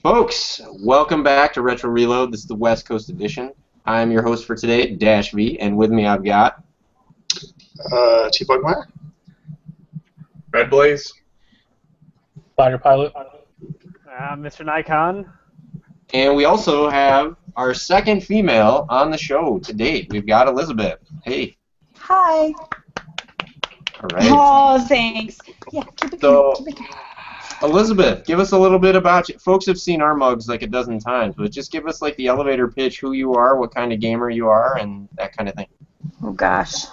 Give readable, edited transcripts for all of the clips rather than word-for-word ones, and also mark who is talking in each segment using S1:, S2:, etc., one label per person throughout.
S1: Folks, welcome back to Retro Reload. This is the West Coast edition. I'm your host for today, Dash V, and with me I've got
S2: T. Bugmeyer,
S3: Red Blaze,
S4: Spider Pilot,
S5: Mr. Nikon.
S1: and we also have our second female on the show to date. We've got Elizabeth. Hey.
S6: Hi.
S1: All right.
S6: Oh, thanks. Yeah, keep it going. Keep it going.
S1: Elizabeth, give us a little bit about you. Folks have seen our mugs like a dozen times, but just give us like the elevator pitch, who you are, what kind of gamer you are, and that kind of thing.
S6: Oh gosh,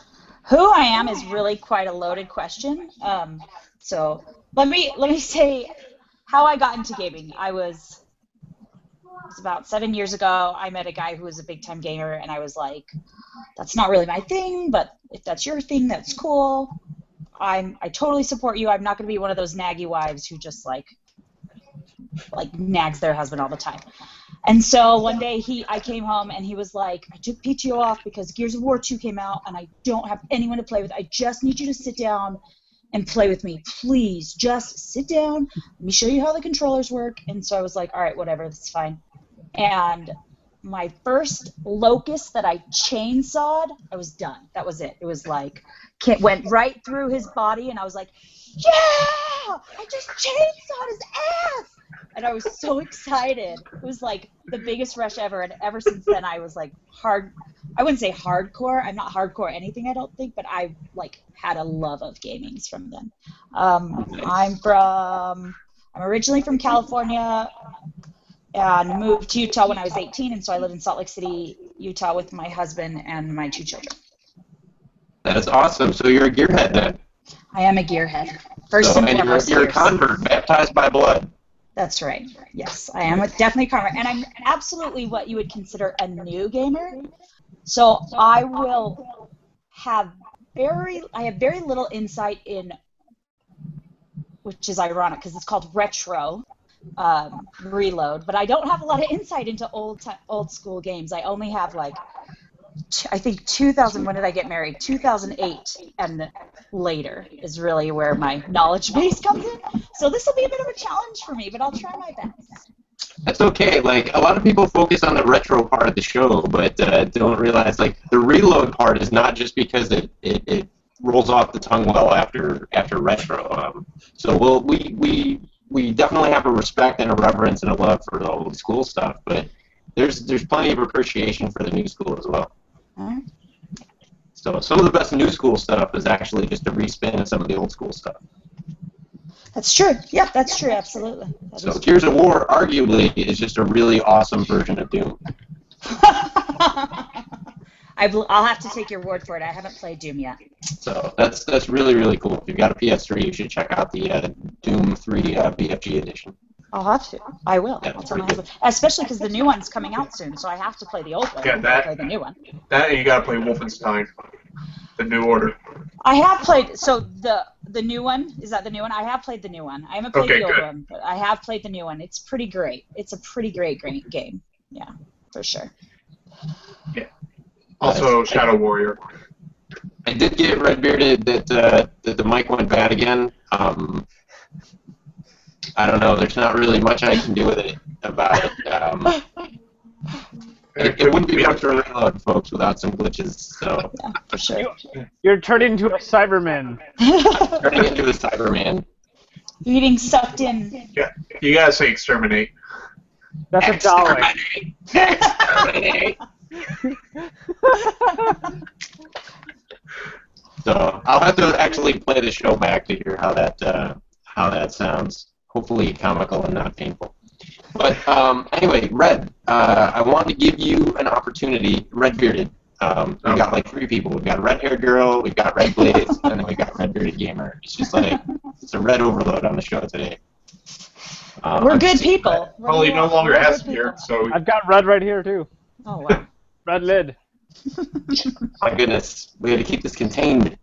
S6: who I am is really quite a loaded question. So let me say how I got into gaming. It was about 7 years ago. I met a guy who was a big time gamer, and I was like, that's not really my thing, but if that's your thing, that's cool. I totally support you. I'm not going to be one of those naggy wives who just like nags their husband all the time. And so one day I came home and he was like, I took PTO off because Gears of War 2 came out and I don't have anyone to play with. I just need you to sit down and play with me. Please, just sit down. Let me show you how the controllers work. And so I was like, all right, whatever, that's fine. And my first locust that I chainsawed, I was done. That was it. It was like, went right through his body, and I was like, yeah! I just chainsawed his ass! And I was so excited. It was like the biggest rush ever, and ever since then I was like I wouldn't say hardcore. I'm not hardcore anything, I don't think, but I like had a love of gaming from then. I'm originally from California, and moved to Utah when I was 18, and so I live in Salt Lake City, Utah with my husband and my 2 children.
S1: That's awesome. So you're a gearhead then?
S6: I am a gearhead. First and foremost.
S1: You're a convert, baptized by blood.
S6: That's right. Yes, I am definitely a convert, and I'm absolutely what you would consider a new gamer. So I have very little insight in, which is ironic because it's called retro. Reload, but I don't have a lot of insight into old school games. I only have like, I think 2000. When did I get married? 2008 and later is really where my knowledge base comes in. So this will be a bit of a challenge for me, but I'll try my best.
S1: That's okay. Like a lot of people focus on the retro part of the show, but don't realize like the reload part is not just because it rolls off the tongue well after retro. So we definitely have a respect and a reverence and a love for the old school stuff, but there's plenty of appreciation for the new school as well.
S6: Mm-hmm.
S1: So some of the best new school stuff is actually just a respin of some of the old school stuff.
S6: That's true. Yeah, that's true. Absolutely.
S1: So Gears of War arguably is just a really awesome version of Doom.
S6: I'll have to take your word for it. I haven't played Doom yet.
S1: So that's really, really cool. If you've got a PS3, you should check out the Doom 3 BFG edition.
S6: I'll have to. I will.
S1: Yeah,
S6: I'll tell my husband. Especially because the new one's coming out soon, so I have to play the old one.
S3: Yeah,
S6: play the new one.
S3: That and you gotta play Wolfenstein, The New Order.
S6: I have played. So the new one, is that the new one? I have played the new one. I haven't played the old one, but I have played the new one. It's pretty great. It's a pretty great game. Yeah, for sure.
S3: Yeah. Also, Shadow Warrior.
S1: I did get red-bearded that the mic went bad again. I don't know. There's not really much I can do with it about it. It wouldn't be much of a reload, folks, without some glitches. So
S6: yeah, for sure.
S5: You're turning into a Cyberman.
S1: I'm turning into a Cyberman.
S6: You're getting sucked in.
S3: Yeah, you gotta say exterminate.
S5: That's a dollar.
S1: Exterminate. So I'll have to actually play the show back to hear how that sounds. Hopefully comical and not painful. But anyway, Red, I want to give you an opportunity. Red bearded. We've got like 3 people. We've got a red haired girl, we've got Red Blaze, and then we've got Red Bearded Gamer. It's just like it's a red overload on the show today.
S6: We're good people.
S3: Well, he no longer has beard, so
S5: I've got red right here too.
S6: Oh wow.
S5: Red lid.
S1: My goodness, we had to keep this contained.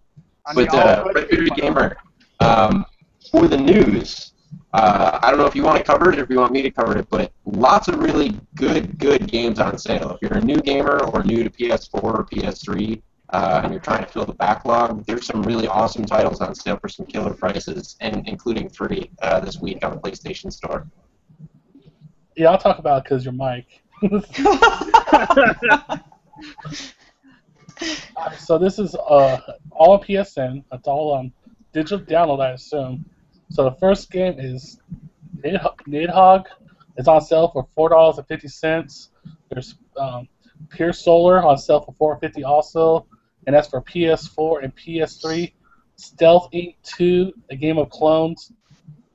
S5: On
S1: But
S5: the
S1: Red Bearded Gamer, for the news, I don't know if you want to cover it or if you want me to cover it, but lots of really good games on sale. If you're a new gamer or new to PS4 or PS3, and you're trying to fill the backlog, there's some really awesome titles on sale for some killer prices, and including free this week on the PlayStation Store.
S4: Yeah, I'll talk about it because you're Mike. So this is all on PSN. It's all on digital download, I assume. So the first game is Nidhogg. It's on sale for $4.50. There's Pure Solar on sale for $4.50 also, and that's for PS4 and PS3. Stealth Inc. 2, A Game of Clones,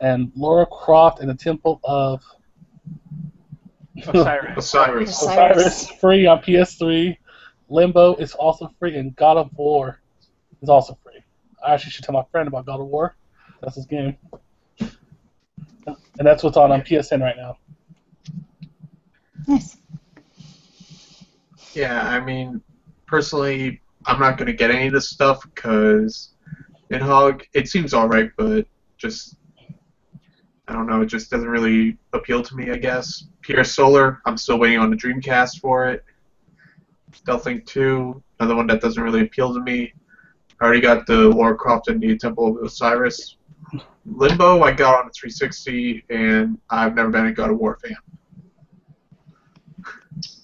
S4: and Lara Croft and the Temple of
S3: Osiris.
S4: free on PS3. Limbo is also free, and God of War is also free. I actually should tell my friend about God of War. That's his game. And that's what's on PSN right now.
S6: Nice.
S3: Yeah, I mean, personally, I'm not going to get any of this stuff because Nidhogg, it seems alright, but just, I don't know, it just doesn't really appeal to me, I guess. Pure Solar, I'm still waiting on the Dreamcast for it. Stealth Inc. 2, another one that doesn't really appeal to me. I already got the Lara Croft and the Temple of Osiris. Limbo, I got on the 360, and I've never been a God of War fan.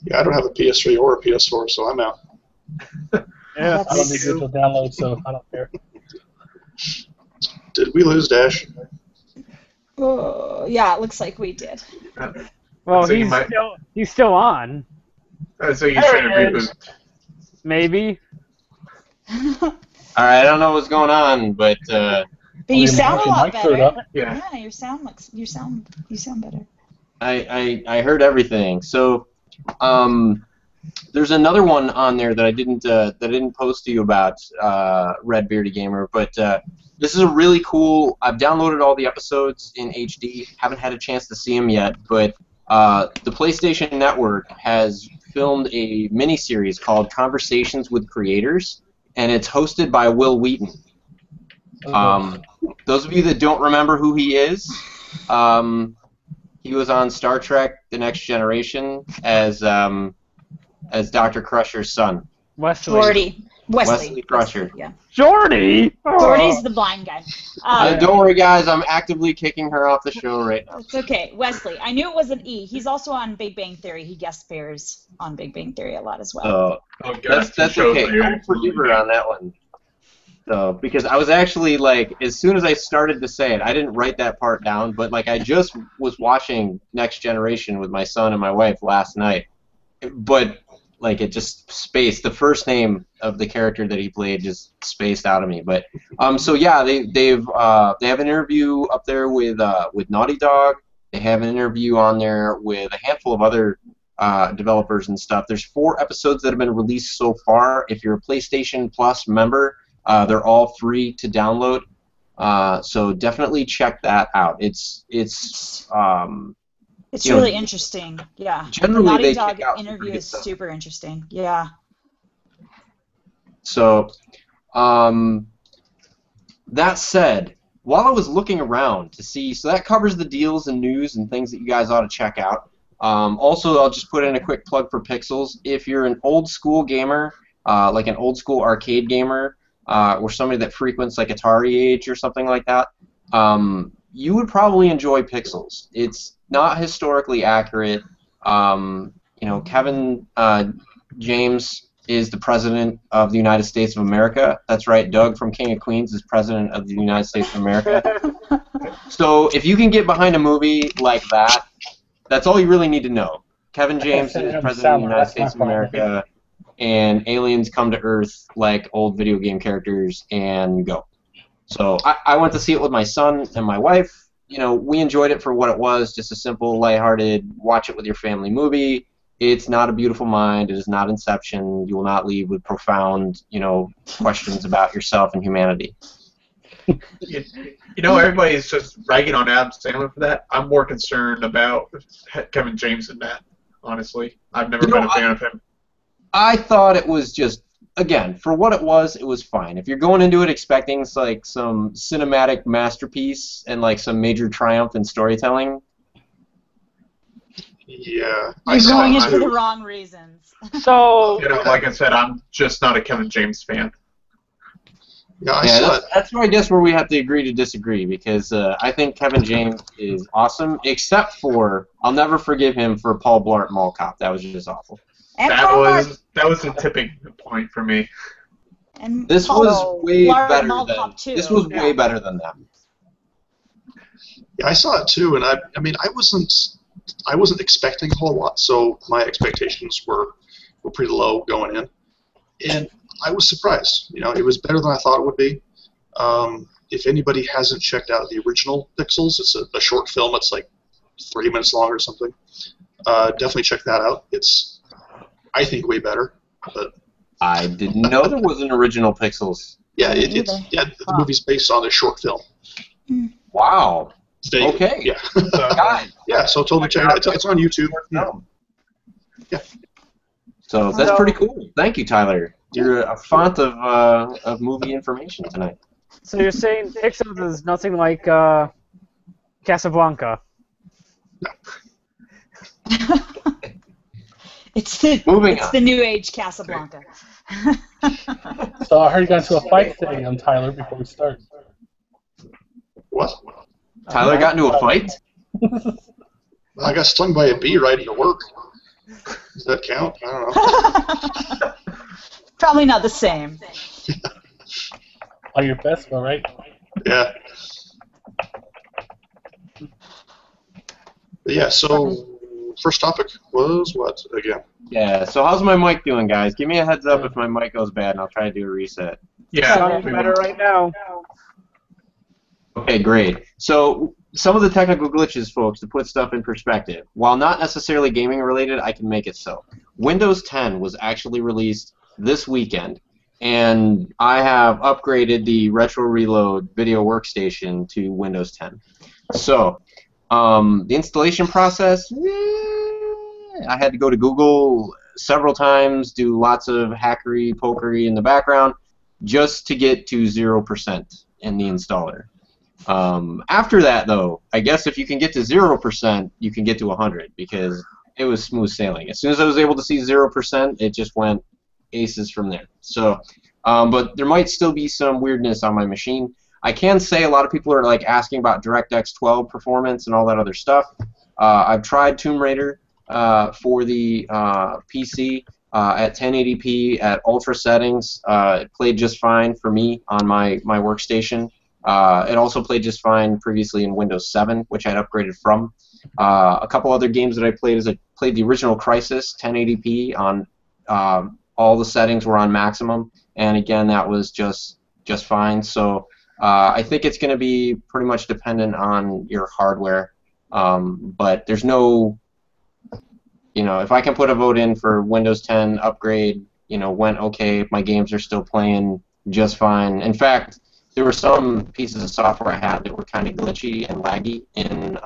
S2: Yeah, I don't have a PS3 or a PS4, so I'm out.
S5: Yeah.
S4: I don't need digital download, so I don't care.
S2: Did we lose Dash?
S6: Oh, yeah, it looks like we did.
S5: Well,
S3: So you might-
S5: he's still on.
S3: So you should reboot.
S5: Maybe.
S1: All right, I don't know what's going on, but
S6: But you sound a lot better.
S3: Yeah.
S6: Yeah, you sound better.
S1: I heard everything. So, there's another one on there that I didn't post to you about, Red Beardy Gamer, but this is a really cool. I've downloaded all the episodes in HD. Haven't had a chance to see them yet, but the PlayStation Network has filmed a miniseries called Conversations with Creators, and it's hosted by Will Wheaton. Those of you that don't remember who he is, he was on Star Trek: The Next Generation as Dr. Crusher's son.
S5: Wesley.
S6: Wesley
S1: Crusher.
S6: Yeah.
S5: Jordy!
S6: Jordy's the blind guy.
S1: Don't worry, guys. I'm actively kicking her off the show right now.
S6: It's okay. Wesley. I knew it was an E. He's also on Big Bang Theory. He guest stars on Big Bang Theory a lot as well.
S3: Oh,
S1: That's okay. I'll forgive her on that one. So, because I was actually like, as soon as I started to say it, I didn't write that part down, but like I just was watching Next Generation with my son and my wife last night, but like it just spaced. The first name of the character that he played just spaced out of me. But so yeah, they have an interview up there with Naughty Dog. They have an interview on there with a handful of other developers and stuff. There's 4 episodes that have been released so far. If you're a PlayStation Plus member, they're all free to download. So definitely check that out. It's
S6: really interesting. Yeah.
S1: Generally,
S6: the Naughty
S1: they
S6: Dog
S1: kick out some
S6: interview
S1: pretty good
S6: is
S1: stuff.
S6: super interesting. Yeah.
S1: So, that said, while I was looking around to see, so that covers the deals and news and things that you guys ought to check out. Also, I'll just put in a quick plug for Pixels. If you're an old school gamer, like an old school arcade gamer, or somebody that frequents like Atari Age or something like that, you would probably enjoy Pixels. It's not historically accurate. Kevin James is the President of the United States of America. That's right, Doug from King of Queens is President of the United States of America. So if you can get behind a movie like that, that's all you really need to know. Kevin James is President of the United States of America, and aliens come to Earth like old video game characters and go. So I went to see it with my son and my wife. We enjoyed it for what it was, just a simple, lighthearted, watch it with your family movie. It's not A Beautiful Mind. It is not Inception. You will not leave with profound, questions about yourself and humanity.
S3: Everybody's just ragging on Adam Sandler for that. I'm more concerned about Kevin James than that, honestly. I've never been a fan of him.
S1: I thought it was just, again, for what it was fine. If you're going into it expecting like some cinematic masterpiece and like some major triumph in storytelling,
S2: Yeah.
S6: You're going in
S3: I-
S6: for the wrong reasons.
S5: So,
S3: Like I said, I'm just not a Kevin James fan.
S2: Yeah, I
S1: Yeah,
S2: saw
S1: that's,
S2: it.
S1: that's where I guess where we have to agree to disagree, because I think Kevin James is awesome, except for I'll never forgive him for Paul Blart Mall Cop. That was just awful.
S6: And
S3: That
S6: Paul
S3: was a tipping point for me.
S6: and
S1: This
S6: Paul
S1: was way
S6: Blart
S1: better
S6: Mall
S1: than
S6: Cop too.
S1: this was way better than that.
S2: Yeah, I saw it too, and I mean, I wasn't expecting a whole lot, so my expectations were pretty low going in, and I was surprised. You know, it was better than I thought it would be. If anybody hasn't checked out the original Pixels, it's a short film. It's like 30 minutes long or something. Definitely check that out. It's, I think, way better. But
S1: I didn't know there was an original Pixels.
S2: yeah,
S6: Me
S2: it's
S6: neither.
S2: yeah, the movie's based on a short film.
S1: Wow.
S2: Vaguely,
S1: Okay.
S2: Yeah.
S1: Guys,
S2: Yeah. So totally check it out. It's on YouTube. Yeah. Yeah.
S1: So that's pretty cool. Thank you, Tyler. You're a font of movie information tonight.
S5: So you're saying Pixels is nothing like Casablanca?
S6: It's the
S1: Moving
S6: it's
S1: on.
S6: the new age Casablanca.
S4: So I heard you got into a fight today, Tyler, before we start.
S2: What?
S1: Tyler got into a fight?
S2: I got stung by a bee riding to work. Does that count? I don't know.
S6: Probably not the same.
S4: On your Vespa, right?
S2: Yeah. But yeah. So first topic was what again?
S1: Yeah, so how's my mic doing, guys? Give me a heads up if my mic goes bad, and I'll try to do a reset.
S3: Yeah.
S5: Sounds better right now.
S1: Okay, great. So some of the technical glitches, folks, to put stuff in perspective. While not necessarily gaming related, I can make it so. Windows 10 was actually released this weekend, and I have upgraded the Retro Reload video workstation to Windows 10. So the installation process, I had to go to Google several times, do lots of hackery, pokery in the background, just to get to 0% in the installer. After that, though, I guess if you can get to 0%, you can get to 100, because it was smooth sailing. As soon as I was able to see 0%, it just went aces from there. So, but there might still be some weirdness on my machine. I can say a lot of people are like asking about DirectX 12 performance and all that other stuff. I've tried Tomb Raider for the PC at 1080p at ultra settings. It played just fine for me on my workstation. It also played just fine previously in Windows 7, which I had upgraded from. A couple other games that I played is I played the original Crysis 1080p on all the settings were on maximum, and again that was just fine. So I think it's going to be pretty much dependent on your hardware, but there's no, if I can put a vote in for Windows 10 upgrade, went okay. My games are still playing just fine. In fact, there were some pieces of software I had that were kind of glitchy and laggy in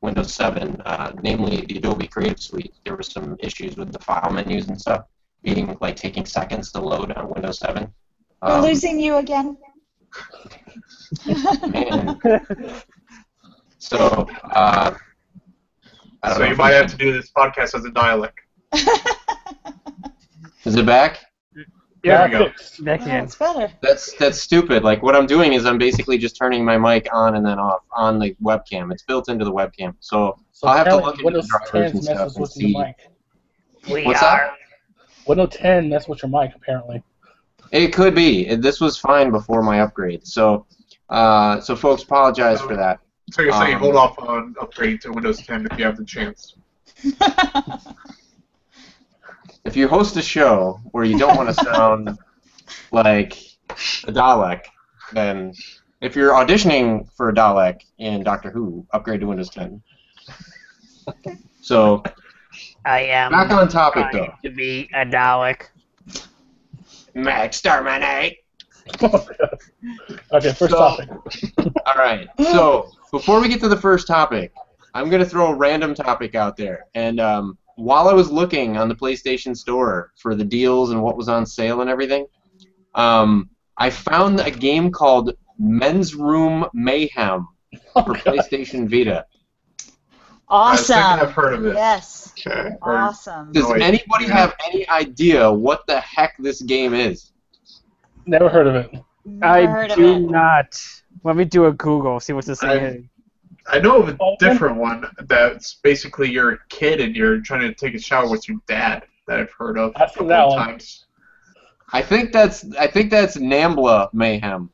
S1: Windows 7, namely the Adobe Creative Suite. There were some issues with the file menus and stuff being taking seconds to load on Windows 7.
S6: We're losing you again.
S1: And so, I don't
S3: So
S1: know
S3: you
S1: if
S3: might
S1: we
S3: have
S1: should-
S3: to do this podcast as a dialect.
S1: Is it back?
S3: There we go.
S4: fixed.
S5: Back
S6: Oh,
S5: in.
S6: it's better.
S1: That's stupid. Like what I'm doing is I'm basically just turning my mic on and then off on the webcam. It's built into the webcam. So
S4: So
S1: I'll have to
S4: apparently
S1: look into
S4: Windows
S1: the drivers
S4: 10
S1: and stuff
S4: messes
S1: and
S4: with
S1: see.
S4: your mic.
S1: What's that?
S4: Windows 10 messes with your mic, apparently.
S1: It could be. This was fine before my upgrade. So folks, apologize for that.
S3: So you're saying
S1: Um,
S3: hold off on upgrading to Windows 10 if you have the chance.
S1: If you host a show where you don't want to sound like a Dalek, then if you're auditioning for a Dalek in Doctor Who, upgrade to Windows 10. So
S5: I am
S1: back on topic though.
S5: trying to be a Dalek.
S1: Exterminate.
S4: Okay, first
S1: So-
S4: topic.
S1: All right. So before we get to the first topic, I'm gonna throw a random topic out there. And while I was looking on the PlayStation Store for the deals and what was on sale and everything, I found a game called Men's Room Mayhem for PlayStation Vita.
S3: I think I've
S6: Awesome.
S3: heard of it.
S6: Yes.
S2: Okay.
S6: Awesome.
S1: Does
S3: Oh, wait.
S1: anybody have any idea what the heck this game is?
S4: Never heard of it.
S6: Never heard
S5: I
S6: of
S5: do
S6: it.
S5: not. Let me do a Google. See what's the same.
S3: I know of a different one that's basically you're a kid and you're trying to take a shower with your dad that I've heard of a
S4: I've seen
S3: couple
S4: that
S3: of
S4: one.
S3: times.
S1: I think that's Nambla Mayhem.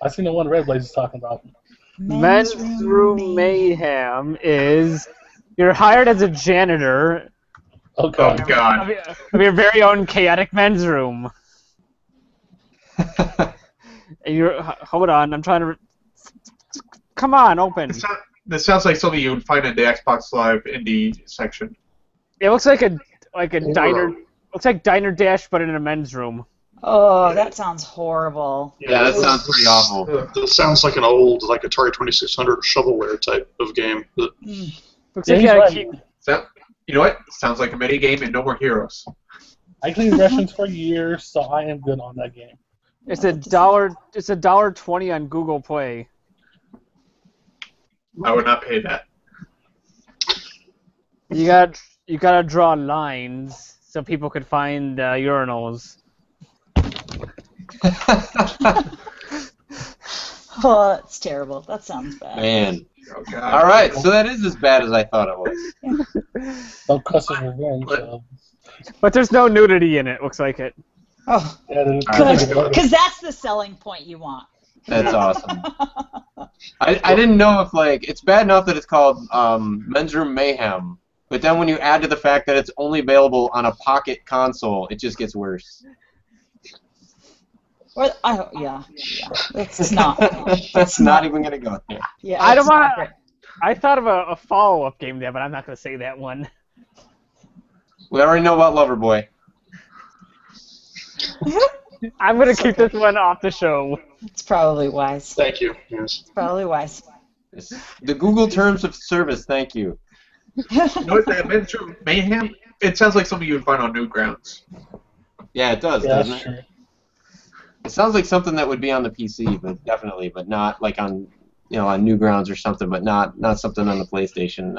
S4: I seen the one Red Blaze is talking about.
S5: Men's room mayhem is you're hired as a janitor
S4: Oh
S3: Oh
S4: god.
S3: God.
S5: of your very own chaotic men's room. And you're hold on, I'm trying to. Come on, open.
S3: This sounds like something you would find in the Xbox Live indie section.
S5: It looks like a diner. Looks like Diner Dash, but in a men's room.
S6: Oh, that sounds horrible.
S1: Yeah, that sounds pretty awful.
S2: That sounds like an old, like Atari 2600 shovelware type of game.
S6: Mm.
S5: Looks
S4: Yeah,
S5: like
S4: he's
S5: you gotta
S4: right.
S5: keep.
S3: You know what? Sounds like a mini game in No More Heroes.
S4: I cleaned restrooms for years, so I am good on that game.
S5: It's $1. It's $1.20 on Google Play.
S3: I would not pay that.
S5: You gotta draw lines so people could find urinals.
S6: Oh, that's terrible. That sounds bad.
S1: Man.
S3: Oh God.
S1: All right, so that is as bad as I thought it was.
S4: Don't cuss his revenge.
S5: But there's no nudity in it. Looks like it.
S6: Oh,
S4: Yeah,
S6: good. Because that's the selling point you want.
S1: That's awesome. I didn't know if, like, it's bad enough that it's called Men's Room Mayhem, but then when you add to the fact that it's only available on a pocket console, it just gets worse.
S6: Or, yeah. It's not.
S1: That's not even going to go there.
S6: Yeah,
S5: I don't
S6: it's not
S5: want. I thought of a follow-up game there, but I'm not gonna say that one.
S1: We already know about Loverboy.
S5: I'm gonna keep this one off the show.
S6: It's probably wise.
S2: Thank you. Yes.
S6: It's probably wise.
S1: The Google Terms of Service, thank you.
S3: You know what? That Men's Room Mayhem? It sounds like something you would find on Newgrounds.
S1: Yeah, it does,
S4: Yeah,
S1: doesn't
S4: that's
S1: it?
S4: true.
S1: It sounds like something that would be on the PC, but definitely, but not like on, on Newgrounds or something, but not something on the PlayStation.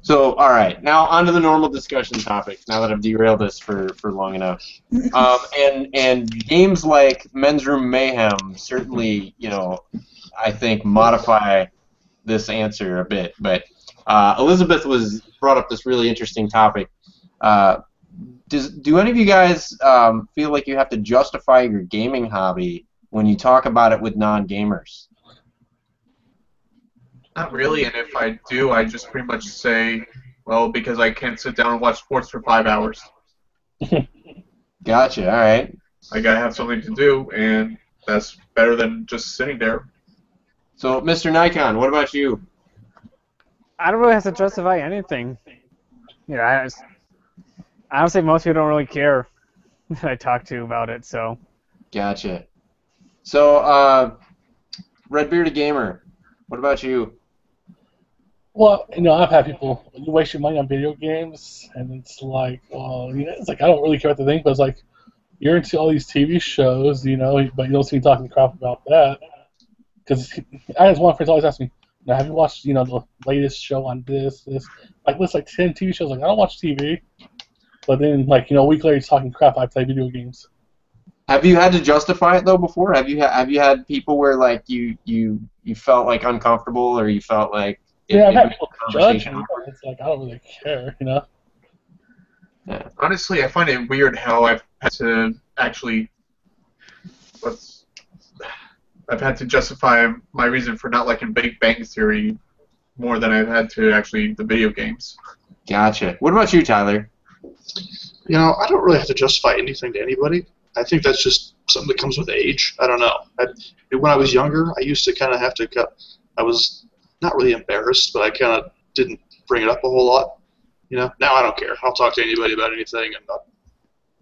S1: So, all right, now on to the normal discussion topics. Now that I've derailed this for long enough, and games like Men's Room Mayhem certainly, I think modify this answer a bit. But Elizabeth brought up this really interesting topic. Do any of you guys feel like you have to justify your gaming hobby when you talk about it with non-gamers?
S3: Not really, and if I do, I just pretty much say, well, because I can't sit down and watch sports for 5 hours.
S1: Gotcha, all right.
S3: I gotta have something to do, and that's better than just sitting there.
S1: So, Mr. Nikon, what about you?
S5: I don't really have to justify anything. I would say most people don't really care that I talk to about it. So.
S1: Gotcha. So, Red Bearded Gamer, what about you?
S4: Well, I've had people, you waste your money on video games, and it's like, well, it's like I don't really care what they think, but it's like you're into all these TV shows, but you don't see me talking crap about that. Because I had one friend always ask me, have you watched, the latest show on this? List like 10 TV shows. Like, I don't watch TV. But then, a week later, he's talking crap. I play video games.
S1: Have you had to justify it though before? Have you had people where like you felt like uncomfortable, or you felt like
S4: I've had people judge me. But it's like I don't really care,
S1: Yeah.
S3: Honestly, I find it weird how I've had to actually, I've had to justify my reason for not liking Big Bang Theory more than I've had to actually the video games.
S1: Gotcha. What about you, Tyler?
S2: I don't really have to justify anything to anybody. I think that's just something that comes with age. I don't know. When I was younger, I used to kind of have to I was not really embarrassed, but I kind of didn't bring it up a whole lot. Now I don't care. I'll talk to anybody about anything,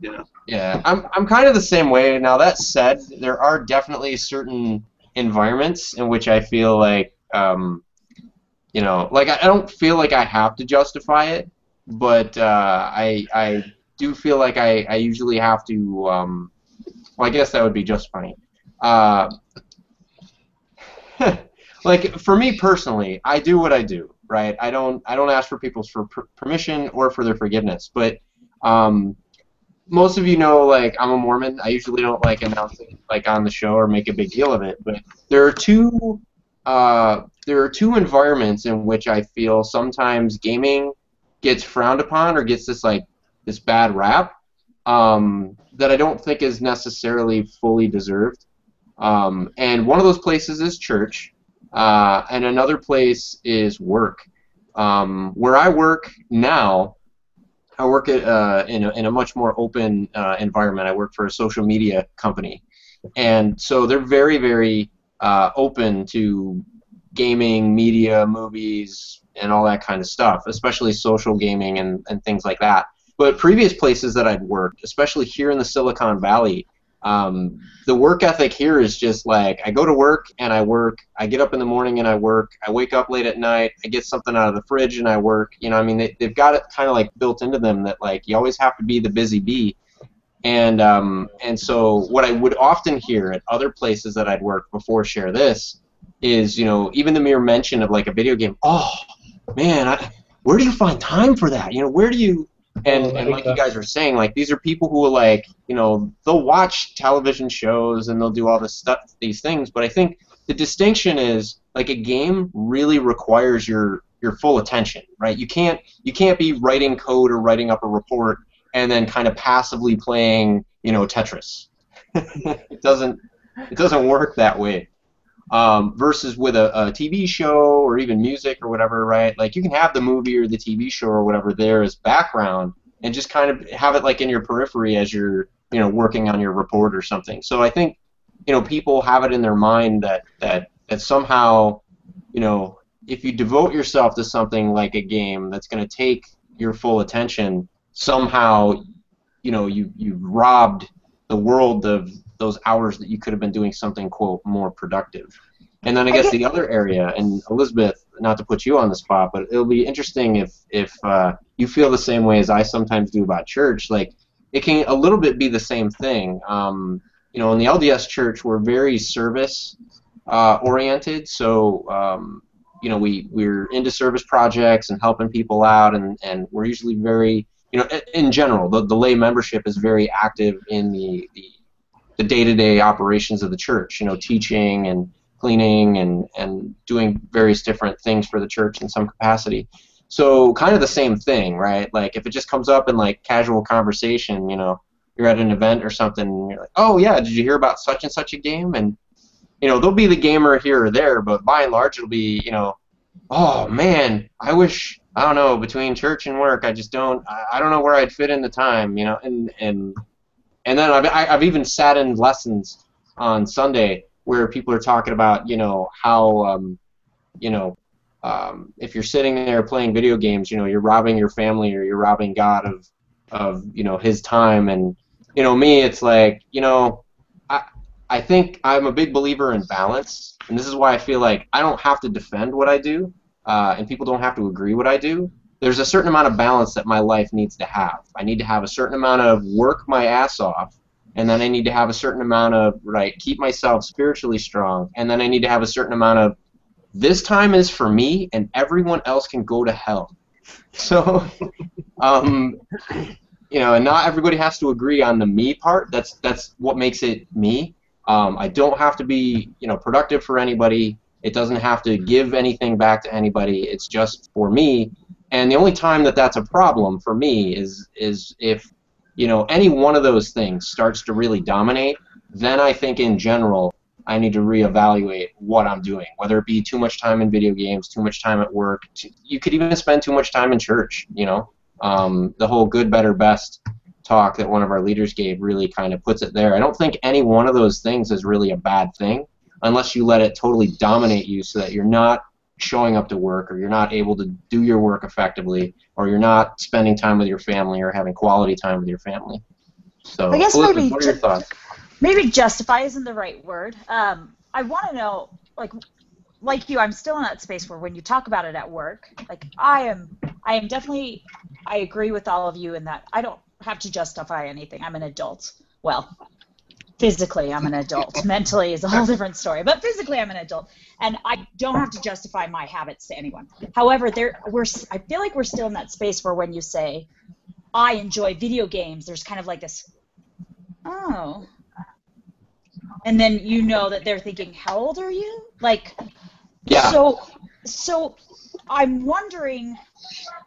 S2: and
S1: Yeah, I'm kind of the same way. Now that said, there are definitely certain environments in which I feel like, like I don't feel like I have to justify it, but I do feel like I usually have to. Well, I guess that would be justifying. Like for me personally, I do what I do, right? I don't ask for people's permission or for their forgiveness, but most of you know, like, I'm a Mormon. I usually don't like announce it like on the show or make a big deal of it, but there are two environments in which I feel sometimes gaming gets frowned upon or gets this bad rap that I don't think is necessarily fully deserved. And one of those places is church, and another place is work. Where I work now, I work at, in a much more open environment. I work for a social media company, and so they're very, very open to gaming, media, movies, and all that kind of stuff, especially social gaming and things like that. But previous places that I'd worked, especially here in the Silicon Valley, the work ethic here is just like, I go to work and I work, I get up in the morning and I work, I wake up late at night, I get something out of the fridge and I work. You know, I mean, they've got it kind of like built into them that like you always have to be the busy bee. And so what I would often hear at other places that I'd worked before Share This is, you know, even the mere mention of like a video game, oh man, where do you find time for that? You know, where do you... And like you guys were saying, like, these are people who will, like, you know, they'll watch television shows and they'll do all this stuff, these things. But I think the distinction is, like, a game really requires your full attention, right? You can't be writing code or writing up a report and then kind of passively playing, you know, Tetris. It doesn't work that way. Versus with a TV show or even music or whatever, right? Like, you can have the movie or the TV show or whatever there as background and just kind of have it like in your periphery as you're, you know, working on your report or something. So I think, you know, people have it in their mind that somehow, you know, if you devote yourself to something like a game that's going to take your full attention, somehow, you know, you've robbed the world of those hours that you could have been doing something, quote, more productive. And then I guess the other area, and Elizabeth, not to put you on the spot, but it'll be interesting if you feel the same way as I sometimes do about church. Like, it can a little bit be the same thing. You know, in the LDS church, we're very service oriented, so you know, we're into service projects and helping people out, and we're usually very, you know, in general, the lay membership is very active in the day-to-day operations of the church, you know, teaching and cleaning and doing various different things for the church in some capacity. So kind of the same thing, right? Like, if it just comes up in like casual conversation, you know, you're at an event or something, and you're like, oh yeah, did you hear about such and such a game? And, you know, there'll be the gamer here or there, but by and large it'll be, you know, oh man, I wish, I don't know, between church and work, I don't know where I'd fit in the time, you know, and then I've even sat in lessons on Sunday where people are talking about, you know, how, you know, if you're sitting there playing video games, you know, you're robbing your family or you're robbing God of you know, His time. And, you know, me, it's like, you know, I think I'm a big believer in balance, and this is why I feel like I don't have to defend what I do, and people don't have to agree what I do. There's a certain amount of balance that my life needs to have. I need to have a certain amount of work my ass off, and then I need to have a certain amount of, right, keep myself spiritually strong, and then I need to have a certain amount of, this time is for me, and everyone else can go to hell. So, you know, and not everybody has to agree on the me part. That's what makes it me. I don't have to be, you know, productive for anybody. It doesn't have to give anything back to anybody. It's just for me. And the only time that that's a problem for me is if, you know, any one of those things starts to really dominate, then I think in general I need to reevaluate what I'm doing, whether it be too much time in video games, too much time at work. You could even spend too much time in church, you know. The whole good, better, best talk that one of our leaders gave really kind of puts it there. I don't think any one of those things is really a bad thing unless you let it totally dominate you so that you're not showing up to work, or you're not able to do your work effectively, or you're not spending time with your family or having quality time with your family. So,
S6: I guess
S1: Elizabeth, what are your thoughts?
S6: Maybe justify isn't the right word. I want to know, like you, I'm still in that space where when you talk about it at work, like I am definitely, I agree with all of you in that I don't have to justify anything. I'm an adult. Well, physically I'm an adult. Mentally is a whole different story. But physically I'm an adult, and I don't have to justify my habits to anyone. However, I feel like we're still in that space where when you say, I enjoy video games, there's kind of like this, oh. And then you know that they're thinking, how old are you? Like,
S1: Yeah.
S6: So I'm wondering,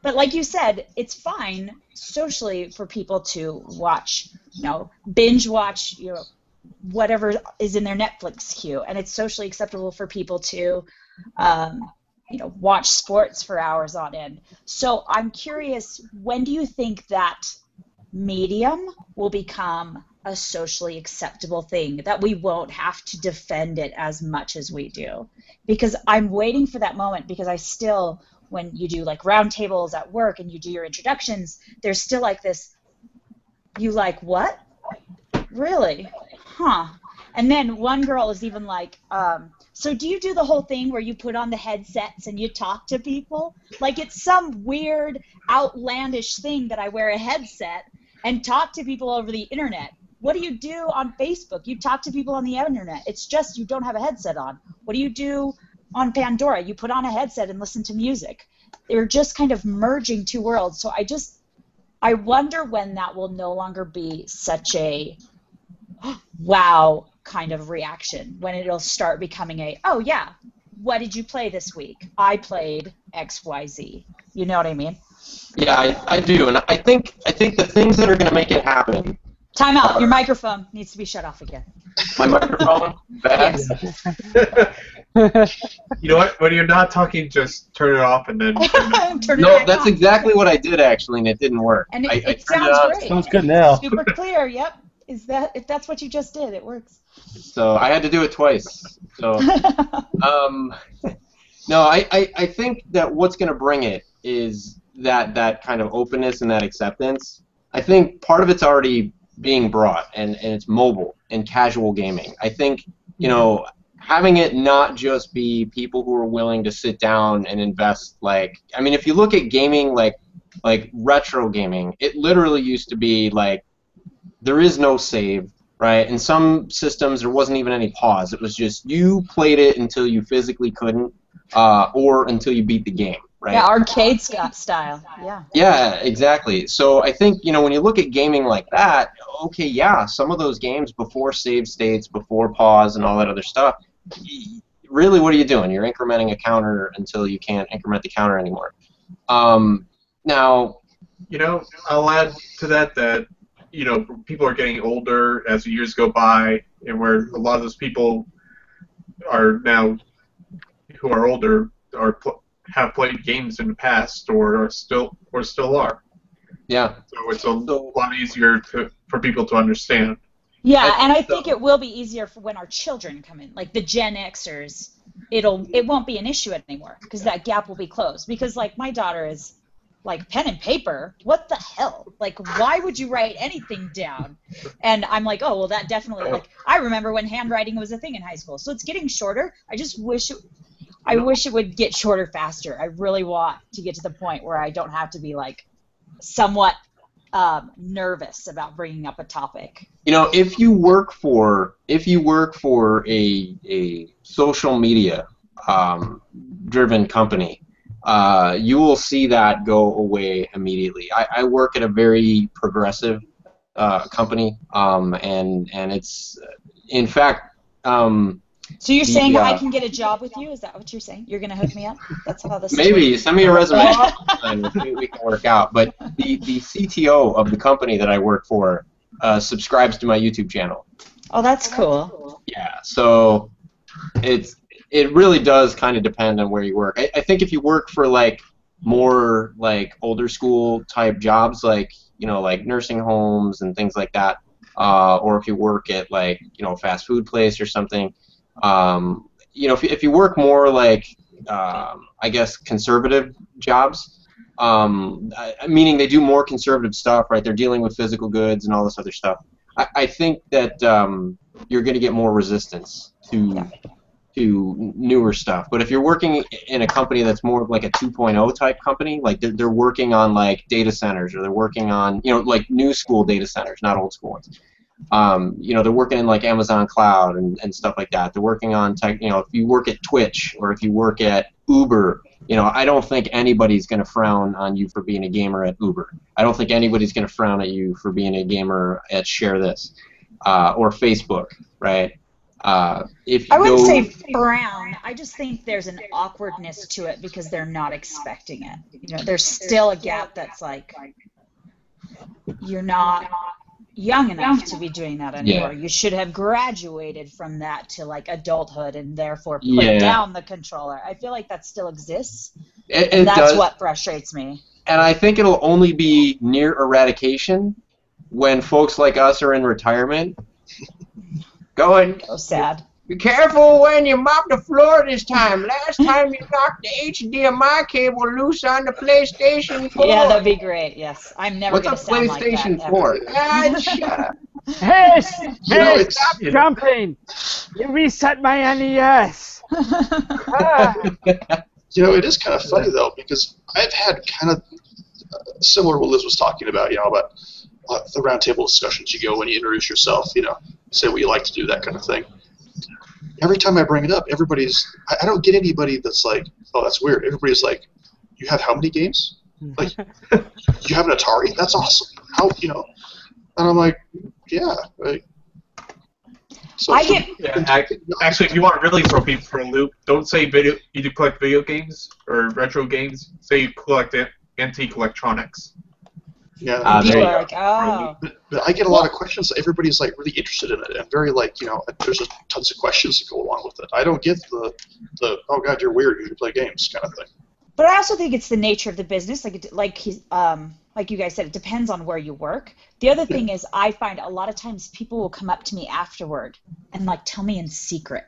S6: but like you said, it's fine socially for people to watch, binge watch, whatever is in their Netflix queue, and it's socially acceptable for people to, watch sports for hours on end. So I'm curious, when do you think that medium will become a socially acceptable thing, that we won't have to defend it as much as we do? Because I'm waiting for that moment, because I still, when you do like roundtables at work and you do your introductions, there's still like this, you like what? Really? Huh. And then one girl is even like, so do you do the whole thing where you put on the headsets and you talk to people? Like, it's some weird, outlandish thing that I wear a headset and talk to people over the internet. What do you do on Facebook? You talk to people on the internet. It's just you don't have a headset on. What do you do on Pandora? You put on a headset and listen to music. They're just kind of merging two worlds. So I wonder when that will no longer be such a wow kind of reaction, when it'll start becoming a, oh yeah, what did you play this week? I played XYZ. You know what I mean?
S1: Yeah, I do, and I think the things that are going to make it happen.
S6: Time out. Your microphone needs to be shut off again.
S1: My microphone? Bad?
S3: You know what? When you're not talking, just turn it off and then
S6: Turn it
S1: No,
S6: back
S1: that's
S6: on.
S1: exactly what I did actually, and it didn't work.
S6: And
S1: I
S6: it
S1: turned
S6: sounds
S1: on,
S6: great.
S4: Sounds good now.
S6: Super clear. Yep. If that's what you just did, it works.
S1: So I had to do it twice. So no, I think that what's going to bring it is that kind of openness and that acceptance. I think part of it's already being brought, and it's mobile and casual gaming. I think, having it not just be people who are willing to sit down and invest, if you look at gaming like retro gaming, it literally used to be like there is no save, right? In some systems there wasn't even any pause. It was just you played it until you physically couldn't, or until you beat the game. Right?
S6: Yeah, arcade style. Yeah.
S1: Yeah, exactly. So I think, when you look at gaming like that, okay, yeah, some of those games before save states, before pause and all that other stuff, really what are you doing? You're incrementing a counter until you can't increment the counter anymore. Now,
S3: I'll add to that, people are getting older as the years go by, and where a lot of those people are now, who are older, have played games in the past or still are.
S1: yeah.
S3: So it's a lot easier for people to understand.
S6: Yeah, and I think it will be easier for when our children come in, like the Gen Xers. It won't be an issue anymore, because that gap will be closed. Because like my daughter is like, pen and paper, what the hell? Like, why would you write anything down? And I'm like, oh well, that definitely, like, I remember when handwriting was a thing in high school. So it's getting shorter. I wish it would get shorter faster. I really want to get to the point where I don't have to be like somewhat nervous about bringing up a topic.
S1: If you work for a social media driven company, you will see that go away immediately. I work at a very progressive company, and it's in fact.
S6: So you're saying I can get a job with you? Is that what you're saying? You're going to hook me up? That's how this
S1: Maybe. Send me a resume and we can work out. But the CTO of the company that I work for subscribes to my YouTube channel.
S6: Oh, that's cool.
S1: Yeah, so it really does kind of depend on where you work. I think if you work for more older school type jobs, like nursing homes and things like that, or if you work at a fast food place or something. If you work more I guess conservative jobs, meaning they do more conservative stuff, right? They're dealing with physical goods and all this other stuff. I think that you're going to get more resistance to newer stuff. But if you're working in a company that's more like a 2.0 type company, like they're working on data centers, or they're working on new school data centers, not old school ones. They're working in Amazon Cloud and stuff like that. They're working on if you work at Twitch or if you work at Uber, I don't think anybody's going to frown on you for being a gamer at Uber. I don't think anybody's going to frown at you for being a gamer at Share This or Facebook, right? If you
S6: I wouldn't say frown. I just think there's an awkwardness to it because they're not expecting it. There's still a gap that's like you're not young enough to be doing that anymore. You should have graduated from that to like adulthood and therefore put down the controller. I feel like that still exists. And that's what frustrates me.
S1: And I think it'll only be near eradication when folks like us are in retirement.
S6: So sad.
S1: Be careful when you mop the floor this time. Last time you knocked the HDMI cable loose on the PlayStation 4.
S6: Yeah, that'd be great. Yes, I'm never going to sound like that.
S1: What's a PlayStation 4?
S6: Shut up.
S5: Hey, stop jumping! You reset my NES.
S2: It is kind of funny though, because I've had kind of similar to what Liz was talking about. About the roundtable discussions. You go when you introduce yourself. Say what you like to do, that kind of thing. Every time I bring it up, I don't get anybody that's like, oh, that's weird. Everybody's like, you have how many games? Like, you have an Atari? That's awesome. How, And I'm like, yeah. Like, so
S3: actually, if you want to really throw people for a loop, don't say you do collect video games or retro games. Say you collect antique electronics.
S2: Yeah.
S6: People are like, oh.
S2: But I get a lot of questions. Everybody's like really interested in it, and very like, there's just tons of questions that go along with it. I don't get the oh god, you're weird, you play games kind of thing.
S6: But I also think it's the nature of the business. Like you guys said, it depends on where you work. The other thing is, I find a lot of times people will come up to me afterward and like tell me in secret,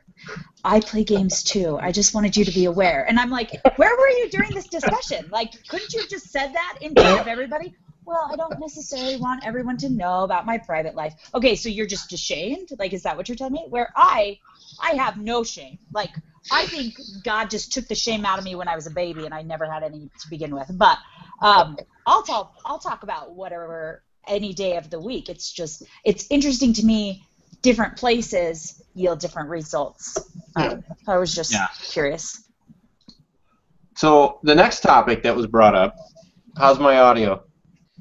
S6: I play games too. I just wanted you to be aware. And I'm like, where were you during this discussion? Like, couldn't you have just said that in front of everybody? Well, I don't necessarily want everyone to know about my private life. Okay, so you're just ashamed? Like, is that what you're telling me? Where I have no shame. Like, I think God just took the shame out of me when I was a baby, and I never had any to begin with. But I'll talk about whatever any day of the week. It's interesting to me. Different places yield different results. I was just curious.
S1: So the next topic that was brought up, how's my audio?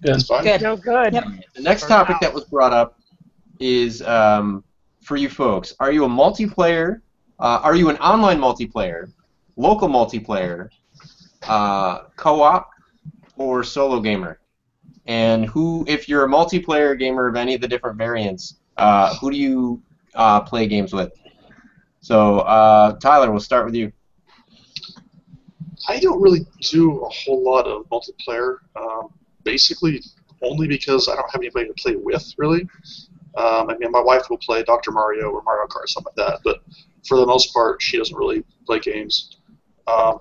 S2: That's fine.
S6: Good.
S5: No good.
S6: Yep.
S1: The next topic that was brought up is for you folks. Are you a multiplayer? Are you an online multiplayer, local multiplayer, co-op, or solo gamer? And if you're a multiplayer gamer of any of the different variants, who do you play games with? So, Tyler, we'll start with you.
S2: I don't really do a whole lot of multiplayer. Basically, only because I don't have anybody to play with, really. My wife will play Dr. Mario or Mario Kart, something like that, but for the most part, she doesn't really play games.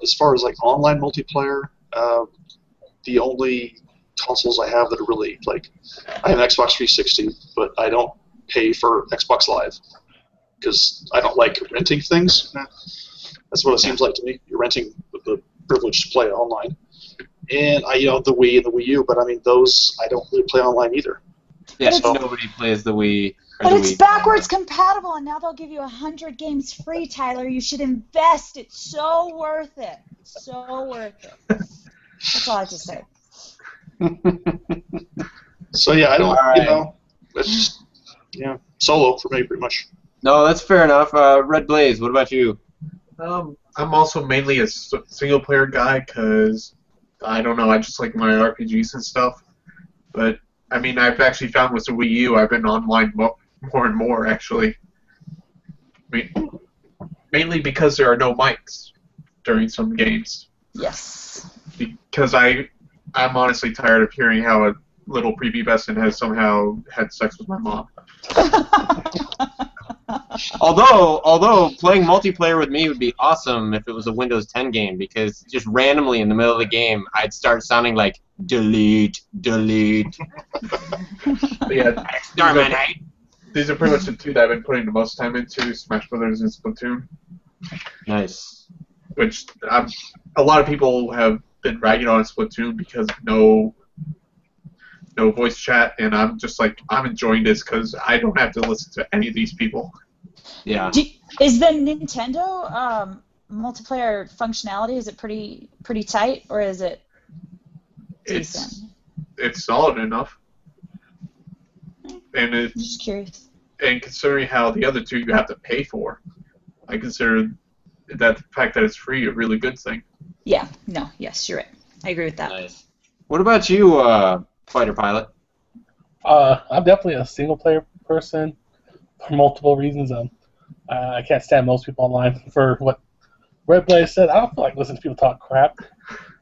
S2: As far as like online multiplayer, the only consoles I have that are really like, I have an Xbox 360, but I don't pay for Xbox Live because I don't like renting things. That's what it seems like to me. You're renting the privilege to play online. And the Wii and the Wii U, but those I don't really play online either.
S1: Yeah, so nobody plays the Wii.
S6: But it's backwards compatible, and now they'll give you 100 games free, Tyler. You should invest. It's so worth it. So worth it. That's all I have to say.
S2: So I don't, it's just, solo for me pretty much.
S1: No, that's fair enough. Red Blaze, what about you?
S3: I'm also mainly a single-player guy because, I don't know, I just like my RPGs and stuff. But, I've actually found with the Wii U, I've been online more and more, actually. Mainly because there are no mics during some games.
S6: Yes.
S3: Because I'm honestly tired of hearing how a little prepubescent has somehow had sex with my mom.
S1: Although playing multiplayer with me would be awesome if it was a Windows 10 game, because just randomly in the middle of the game I'd start sounding like delete.
S3: Exterminate. These are pretty much the two that I've been putting the most time into: Smash Brothers and Splatoon.
S1: Nice.
S3: Which a lot of people have been ragging on Splatoon because no voice chat, and I'm just like, I'm enjoying this because I don't have to listen to any of these people.
S1: Yeah.
S6: Is the Nintendo multiplayer functionality? Is it pretty tight, or is it decent?
S3: It's solid enough. And
S6: I'm just curious.
S3: And considering how the other two you have to pay for, I consider that the fact that it's free a really good thing.
S6: Yeah. No. Yes, you're right. I agree with that.
S1: Nice. What about you, Fighter Pilot?
S4: I'm definitely a single player person for multiple reasons. I can't stand most people online for what Red Blaze said. I don't feel like listening to people talk crap.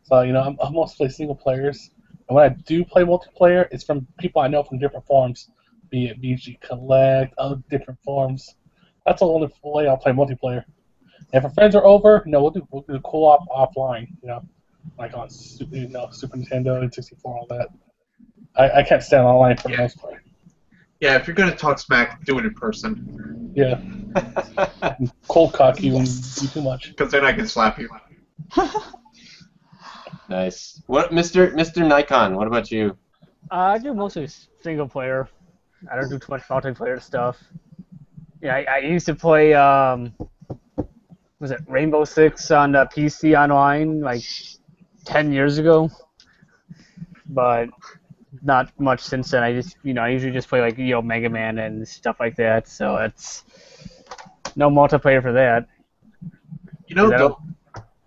S4: So, I'm mostly single players. And when I do play multiplayer, it's from people I know from different forums, be it VG Collect, other different forums. That's the only way I'll play multiplayer. And if friends are over, we'll do co-op offline, like on Super Nintendo, N64, all that. I can't stand online for the most part.
S3: Yeah, if you're going to talk smack, do it in person.
S4: Yeah. Cold cock you and do too much.
S3: Because then I can slap you.
S1: Nice. What, Mr. Nikon? What about you?
S5: I do mostly single player. I don't do too much multiplayer stuff. Yeah, I used to play, was it Rainbow Six on the PC online like 10 years ago? But not much since then. I usually just play like Mega Man and stuff like that. So it's no multiplayer for that.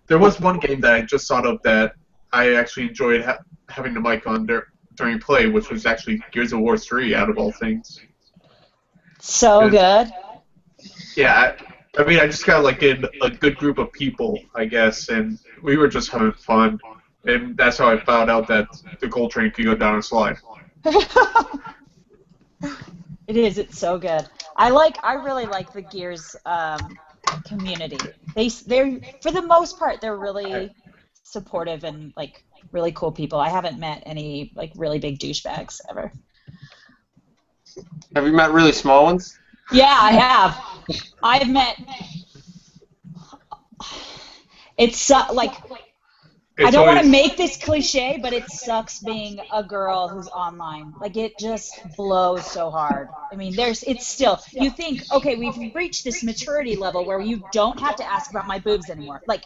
S3: There was one game that I just thought of that I actually enjoyed having the mic on during play, which was actually Gears of War 3, out of all things.
S6: So good.
S3: Yeah, I mean, I just got like in a good group of people, I guess, and we were just having fun. And that's how I found out that the Gold Train could go down a slide.
S6: It is. It's so good. I really like the Gears community. They're for the most part they're really supportive and like really cool people. I haven't met any like really big douchebags ever.
S1: Have you met really small ones?
S6: Yeah, I have. I've met. It's like. I don't want to make this cliche, but it sucks being a girl who's online. Like, it just blows so hard. I mean, it's still, you think, okay, we've reached this maturity level where you don't have to ask about my boobs anymore. Like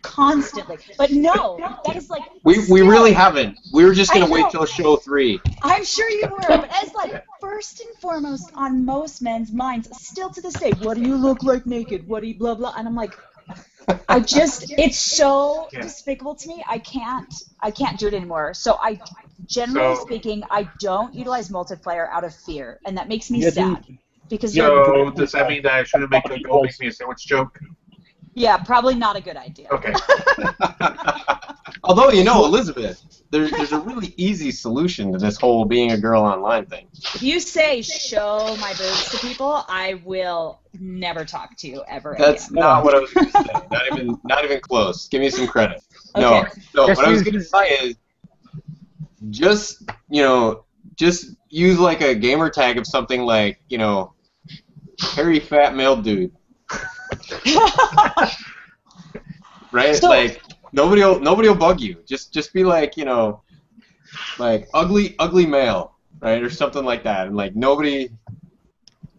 S6: constantly. But no, that is like.
S1: We really haven't. We were just going to wait till show 3.
S6: I'm sure you were, but as like, first and foremost on most men's minds, still to this day, what do you look like naked? What do you blah, blah? And I'm like, it's so despicable to me. I can't do it anymore. So generally speaking, I don't utilize multiplayer out of fear, and that makes me sad. Because
S3: does that mean that I shouldn't make a go make me a sandwich joke?
S6: Yeah, probably not a good idea.
S3: Okay.
S1: Although, Elizabeth, there's a really easy solution to this whole being a girl online thing.
S6: If you say show my boobs to people, I will never talk to you ever
S1: That's
S6: again.
S1: not what I was going to say. Not even close. Give me some credit.
S6: Okay.
S1: No. What I was going to say is just use like a gamer tag of something like, hairy fat male dude. Right?
S6: So,
S1: like nobody'll bug you. Just be like, like ugly male, right? Or something like that. And like nobody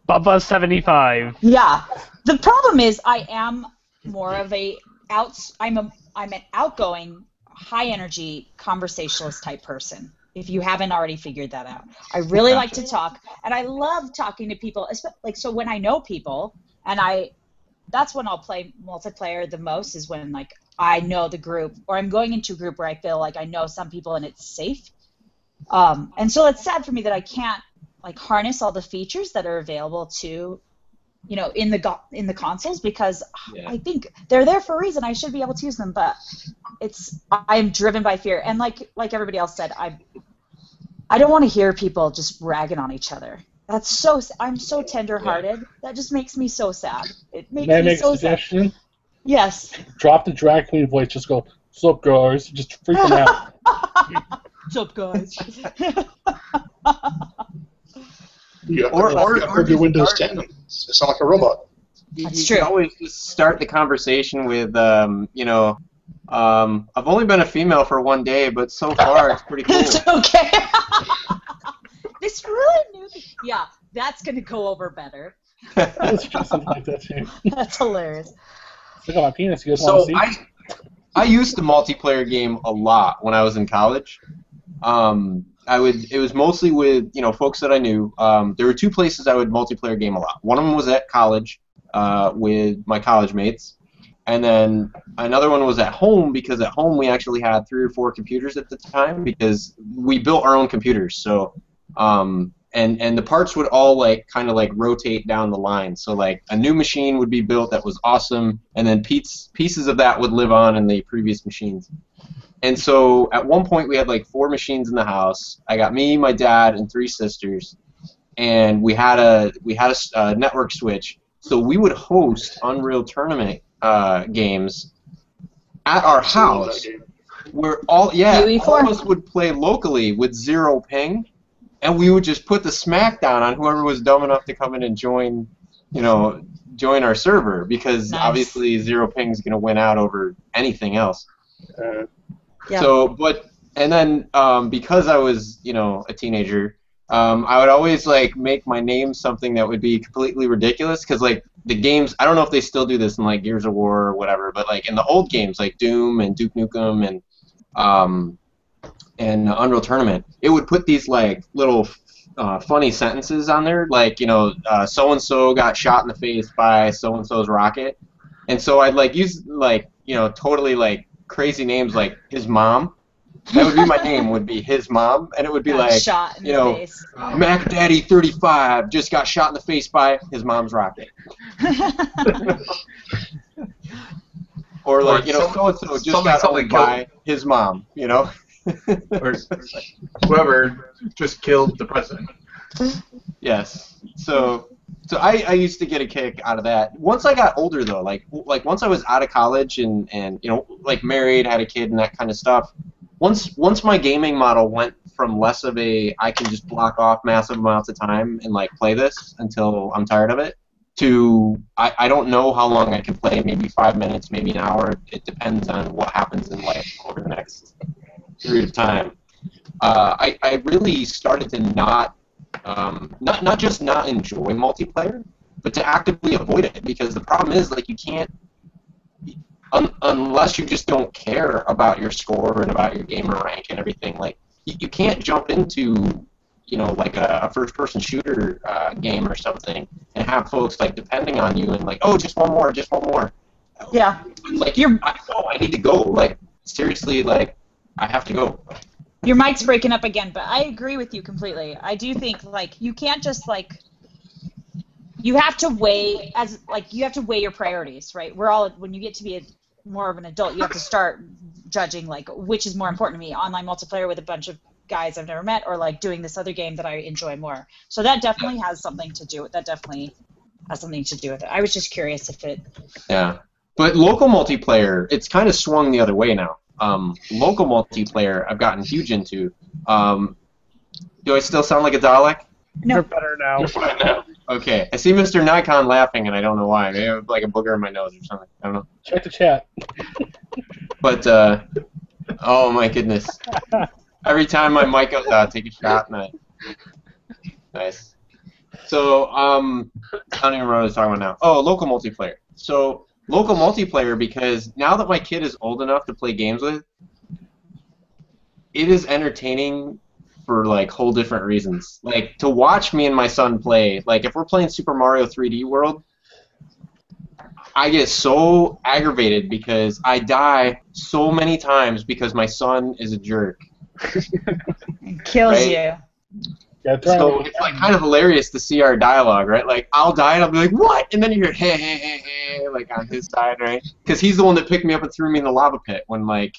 S5: Bubba 75.
S6: Yeah. The problem is I am more of I'm an outgoing, high energy conversationalist type person. If you haven't already figured that out. I really like to talk, and I love talking to people, so when I know people, and that's when I'll play multiplayer the most, is when like I know the group, or I'm going into a group where I feel like I know some people and it's safe. And so it's sad for me that I can't like harness all the features that are available to, in the consoles, because I think they're there for a reason. I should be able to use them, but I'm driven by fear, and like everybody else said, I don't want to hear people just ragging on each other. I'm so tender-hearted. Yeah. That just makes me so sad. It makes me so sad. Suggestion? Yes.
S4: Drop the drag queen voice. Just go, "Sup, guys?" Just freak them out.
S6: Sup, guys?
S2: Or your Windows 10. It sounds like a robot.
S6: That's
S1: true. You can always just start the conversation with, I've only been a female for 1 day, but so far it's pretty cool.
S6: It's okay. This really new thing. Yeah, that's going to go over better.
S4: Let's do something like that, too.
S6: That's hilarious.
S4: Stick on my penis. You guys want
S1: So
S4: to see?
S1: I used the multiplayer game a lot when I was in college. It was mostly with folks that I knew. There were two places I would multiplayer game a lot. One of them was at college with my college mates, and then another one was at home because at home we actually had 3 or 4 computers at the time because we built our own computers. So and the parts would all kind of rotate down the line. So like a new machine would be built that was awesome, and then pieces of that would live on in the previous machines. And so at one point we had 4 machines in the house. I got me, my dad, and 3 sisters, and we had a network switch. So we would host Unreal Tournament games at our house, where all of us would play locally with 0 ping, and we would just put the smackdown on whoever was dumb enough to come in and join our server, because obviously 0 ping is going to win out over anything else.
S6: Yeah.
S1: So, and then because I was, a teenager, I would always make my name something that would be completely ridiculous, because the games, I don't know if they still do this in Gears of War or whatever, but in the old games like Doom and Duke Nukem and Unreal Tournament, it would put these little funny sentences on there, so and so got shot in the face by so and so's rocket, and so I'd use totally crazy names like his mom. That would be my name, would be his mom, and it would be
S6: shot in the face.
S1: Mac Daddy 35 just got shot in the face by his mom's rocket. Or so and so just got owned by his mom,
S3: Or whoever just killed the president.
S1: Yes. So I used to get a kick out of that. Once I got older, though, once I was out of college and married, had a kid, and that kind of stuff. Once my gaming model went from less of a I can just block off massive amounts of time and play this until I'm tired of it, to I don't know how long I can play. Maybe 5 minutes, maybe an hour. It depends on what happens in life over the next period of time. I really started to not just not enjoy multiplayer, but to actively avoid it, because the problem is you can't, unless you just don't care about your score and about your gamer rank and everything, you can't jump into a first-person shooter game or something and have folks depending on you and oh, just one more.
S6: Yeah.
S1: I need to go. Seriously, I have to go.
S6: Your mic's breaking up again, but I agree with you completely. I do think you can't just you have to weigh your priorities, right? When you get to be more of an adult, you have to start judging which is more important to me: online multiplayer with a bunch of guys I've never met, or doing this other game that I enjoy more. So that definitely has something to do with it. I was just curious if it.
S1: Yeah, but local multiplayer, it's kind of swung the other way now. Local multiplayer, I've gotten huge into. Do I still sound like a Dalek?
S6: No.
S5: You're better now.
S2: You're fine now.
S1: Okay. I see Mr. Nikon laughing, and I don't know why. Maybe I have a booger in my nose or something. I don't know.
S4: Check the chat.
S1: But, oh my goodness. Every time my mic goes out, take a shot, and nice. So, I don't even remember what I was talking about now. Oh, local multiplayer. So, local multiplayer, because now that my kid is old enough to play games with, it is entertaining for whole different reasons. To watch me and my son play, if we're playing Super Mario 3D World, I get so aggravated because I die so many times because my son is a jerk.
S6: It kills
S1: right?
S6: you.
S4: Yeah,
S1: So it's kind of hilarious to see our dialogue, right? I'll die and I'll be like, what? And then you hear hey, hey, hey, hey, on his side, right? Because he's the one that picked me up and threw me in the lava pit when I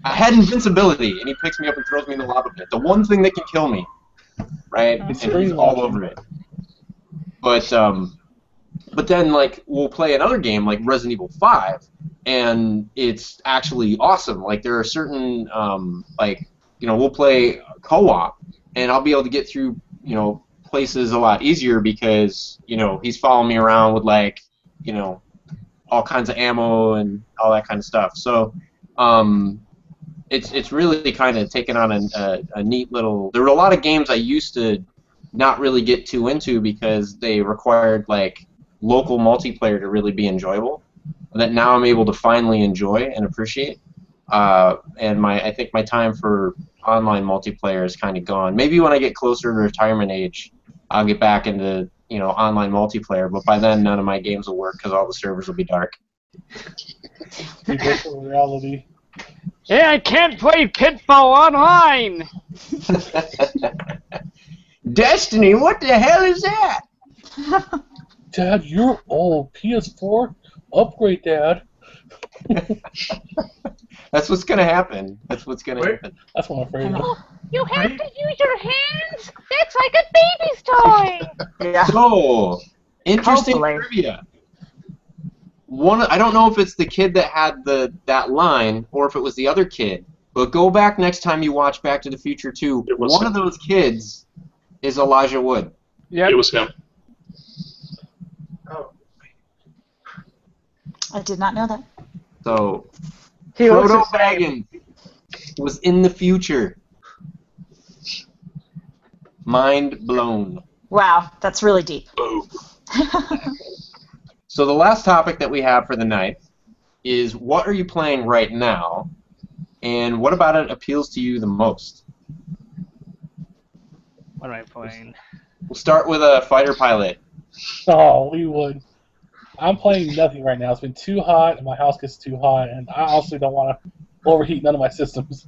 S1: had invincibility, and he picks me up and throws me in the lava pit. The one thing that can kill me, right? And he's all over it. But then we'll play another game like Resident Evil 5, and it's actually awesome. There are certain we'll play co-op, and I'll be able to get through places a lot easier because he's following me around with all kinds of ammo and all that kind of stuff. So it's really kind of taken on a neat little. There were a lot of games I used to not really get too into because they required local multiplayer to really be enjoyable. that now I'm able to finally enjoy and appreciate. And I think my time for online multiplayer is kind of gone. Maybe when I get closer to retirement age, I'll get back into online multiplayer. But by then, none of my games will work because all the servers will be dark.
S4: Virtual reality.
S5: Yeah, I can't play Pitfall online!
S1: Destiny, what the hell is that?
S4: Dad, you're old. PS4? Upgrade, Dad.
S1: That's what's gonna happen. That's what's gonna happen.
S4: That's what I'm afraid of.
S7: You have to use your hands? That's like a baby's toy!
S6: Yeah.
S1: So, interesting
S6: Hopefully.
S1: trivia. I don't know if it's the kid that had that line or if it was the other kid. But go back next time you watch Back to the Future 2.
S2: It was
S1: One
S2: him.
S1: of those kids is Elijah Wood.
S5: Yeah.
S2: It was him.
S3: Oh.
S6: I did not know that.
S1: So,
S5: He looks
S1: Frodo
S5: the same.
S1: Baggins was in the future. Mind blown.
S6: Wow, that's really deep.
S2: Boom.
S1: So the last topic that we have for the night is what are you playing right now, and what about it appeals to you the most?
S5: What am I playing?
S1: We'll start with a fighter pilot.
S4: Oh, we would. I'm playing nothing right now. It's been too hot, and my house gets too hot, and I honestly don't want to overheat none of my systems.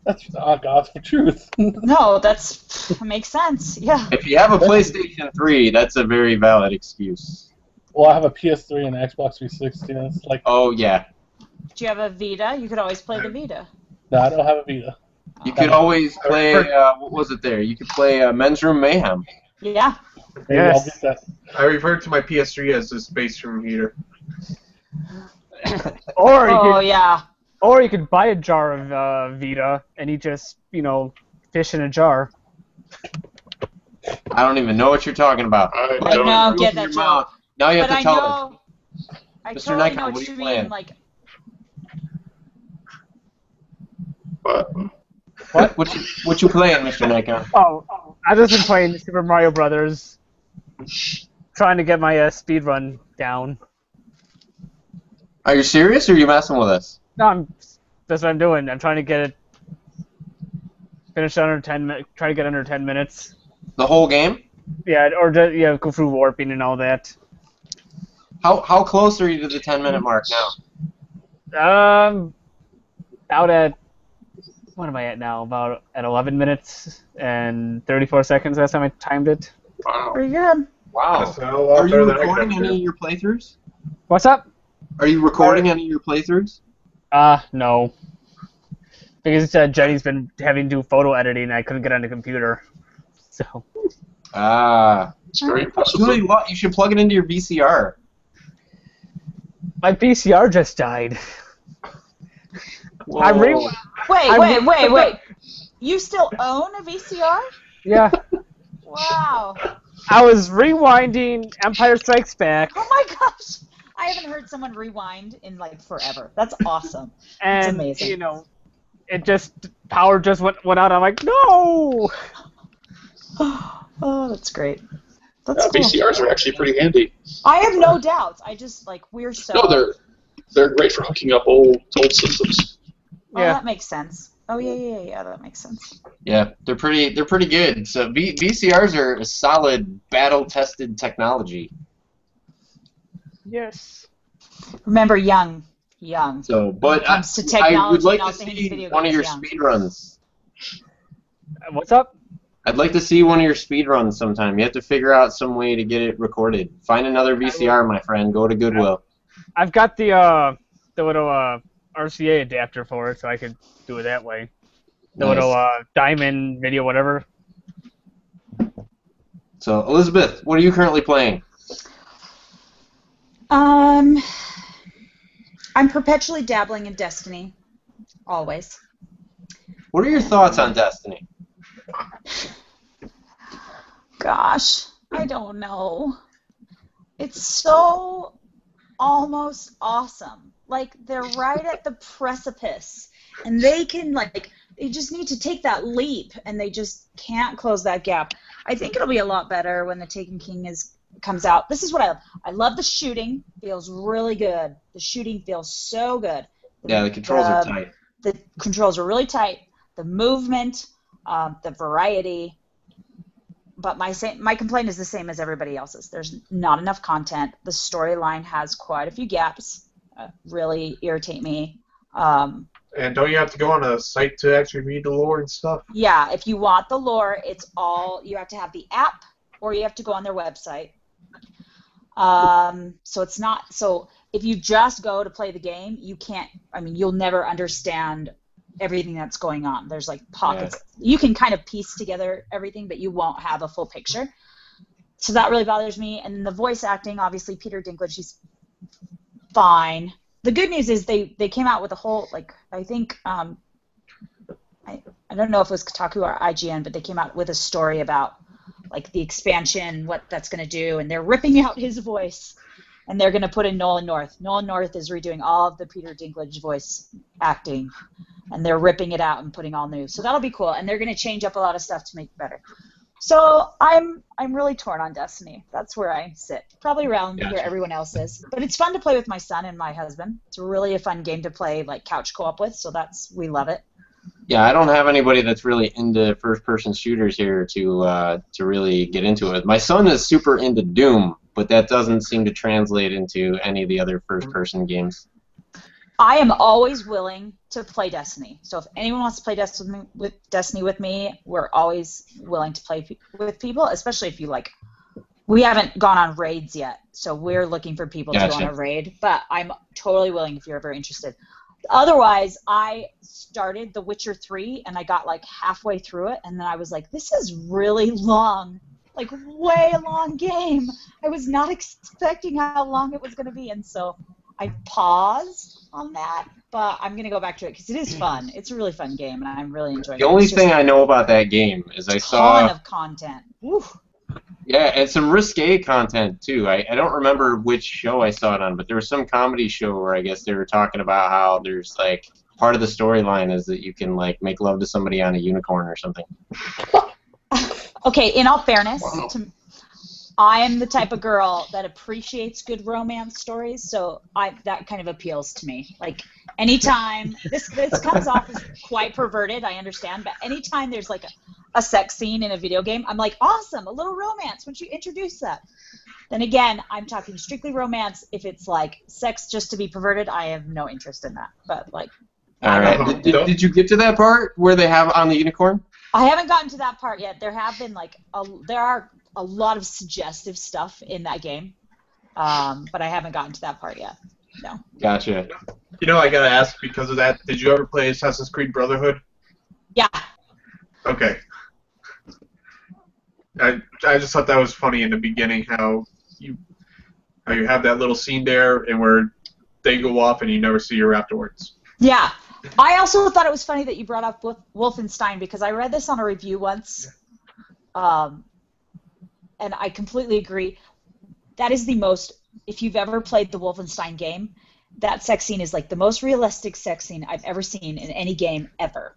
S4: That's God's for truth.
S6: No, that makes sense. Yeah.
S1: If you have a PlayStation 3, that's a very valid excuse.
S4: Well, I have a PS3 and an Xbox 360, and it's like,
S1: Oh yeah,
S6: Do you have a Vita? You could always play the Vita.
S4: no, I don't have a Vita.
S1: you could always play. What was it there? You could play Men's Room Mayhem.
S6: Yeah.
S4: Maybe I'll
S5: Yes.
S4: get that.
S3: I refer to my PS3 as a space room heater.
S5: Or you
S6: Oh
S5: could,
S6: yeah.
S5: or you could buy a jar of Vita and you just, fish in a jar.
S1: I don't even know what you're talking about.
S2: I
S6: I
S2: don't
S6: don't
S1: Open
S6: get
S1: your
S6: that
S1: mouth.
S6: joke.
S1: Now you have
S6: But
S1: to
S6: I
S1: tell us.
S6: know. I
S1: Mr.
S6: totally
S1: Nikon,
S6: know
S1: what
S6: what
S1: are you
S6: you
S1: playing?
S6: mean. Like,
S2: But
S1: What you playing, Mr. Nikon?
S5: Oh, I've just been playing Super Mario Brothers, trying to get my speed run down.
S1: Are you serious, or are you messing with us?
S5: No, that's what I'm doing. I'm trying to get it finished under 10 minutes. Try to get under 10 minutes.
S1: The whole game?
S5: Yeah, or go through warping and all that.
S1: How close are you to the 10-minute mark now?
S5: Out at what am I at now? About at 11 minutes and 34 seconds. Last time I timed it.
S2: wow.
S6: pretty good.
S1: Wow.
S3: That's not a lot
S1: Are you
S3: better than I could
S1: recording
S3: ever
S1: any
S3: do.
S1: of your playthroughs?
S5: What's up?
S1: Are you recording any of your playthroughs?
S5: No. Because Jenny's been having to do photo editing and I couldn't get on the computer. So.
S1: Ah.
S2: It's very impressive.
S1: Really, you should plug it into your VCR.
S5: My VCR just died. I re-
S6: Wait. You still own a VCR?
S5: Yeah.
S6: Wow.
S5: I was rewinding Empire Strikes Back,
S6: Oh my gosh. I haven't heard someone rewind in like forever. That's awesome.
S5: and
S6: amazing.
S5: it just power just went out. I'm like, no.
S6: Oh, that's great. That's cool.
S2: VCRs are actually pretty handy.
S6: I have no doubts. I just we're so.
S2: No, they're great for hooking up old systems.
S6: Oh,
S5: Yeah.
S6: that makes sense. Oh yeah. That makes sense.
S1: Yeah, they're pretty good. So VCRs are a solid battle-tested technology.
S5: Yes.
S6: Remember, young.
S1: So, but I
S6: comes to
S1: would
S6: technology
S1: like
S6: and
S1: to
S6: all things
S1: see
S6: video
S1: one of
S6: games,
S1: your
S6: young.
S1: speedruns.
S5: What's up?
S1: I'd like to see one of your speedruns sometime. You have to figure out some way to get it recorded. Find another VCR, my friend. Go to Goodwill.
S5: I've got the little RCA adapter for it, so I could do it that way. The
S1: Nice.
S5: little diamond video, whatever.
S1: So, Elizabeth, what are you currently playing?
S6: I'm perpetually dabbling in Destiny. Always.
S1: What are your thoughts on Destiny?
S6: Gosh, I don't know. It's so almost awesome. Like, they're right at the precipice. And they can, they just need to take that leap, and they just can't close that gap. I think it'll be a lot better when the Taken King is comes out. This is what I love. I love the shooting. Feels really good. The shooting feels so good.
S1: Yeah, the controls are tight.
S6: The controls are really tight. The movement, the variety. But my complaint is the same as everybody else's. There's not enough content. The storyline has quite a few gaps. Really irritate me.
S3: And don't you have to go on a site to actually read the lore and stuff?
S6: Yeah, if you want the lore, it's all you have to have the app or you have to go on their website. So it's not so if you just go to play the game, you can't. I mean, you'll never understand everything that's going on. There's like pockets. Yeah. You can kind of piece together everything, but you won't have a full picture. So that really bothers me. And the voice acting, obviously, Peter Dinklage, he's fine. The good news is they came out with a whole, like, I think, I don't know if it was Kotaku or IGN, but they came out with a story about, like, the expansion, what that's going to do, and they're ripping out his voice, and they're going to put in Nolan North. Nolan North is redoing all of the Peter Dinklage voice acting, and they're ripping it out and putting all new. So that'll be cool, and they're going to change up a lot of stuff to make it better. So I'm really torn on Destiny. That's where I sit. Probably around where everyone else is. But it's fun to play with my son and my husband. It's really a fun game to play, like, couch co-op with, so we love it.
S1: Yeah, I don't have anybody that's really into first-person shooters here to really get into it. My son is super into Doom, but that doesn't seem to translate into any of the other first-person games.
S6: I am always willing to play Destiny. So if anyone wants to play Destiny with me, we're always willing to play with people, especially if you like. We haven't gone on raids yet, so we're looking for people to go on a raid. But I'm totally willing if you're ever interested. Otherwise, I started The Witcher 3, and I got like halfway through it, and then I was like, this is really long. Like, way long game. I was not expecting how long it was going to be, and so I paused on that, but I'm going to go back to it because it is fun. It's a really fun game, and I'm really enjoying it.
S1: The only thing I know about that game is I saw...
S6: a ton of content. Woo.
S1: Yeah, and some risque content, too. I don't remember which show I saw it on, but there was some comedy show where I guess they were talking about how there's, like, part of the storyline is that you can, like, make love to somebody on a unicorn or something.
S6: Okay, in all fairness, I am the type of girl that appreciates good romance stories, so that kind of appeals to me. Like, anytime, this comes off as quite perverted, I understand, but anytime there's like a sex scene in a video game, I'm like, awesome, a little romance, once you introduce that. Then again, I'm talking strictly romance. If it's like sex just to be perverted, I have no interest in that. But like,
S1: all right, did you get to that part where they have on the unicorn?
S6: I haven't gotten to that part yet. There have been like there are a lot of suggestive stuff in that game, but I haven't gotten to that part yet. No.
S1: Gotcha.
S3: You know, I gotta ask because of that. Did you ever play Assassin's Creed Brotherhood?
S6: Yeah.
S3: Okay. I just thought that was funny in the beginning how you have that little scene there and where they go off and you never see her afterwards.
S6: Yeah. I also thought it was funny that you brought up Wolfenstein because I read this on a review once, and I completely agree. That is the most, if you've ever played the Wolfenstein game, that sex scene is like the most realistic sex scene I've ever seen in any game ever.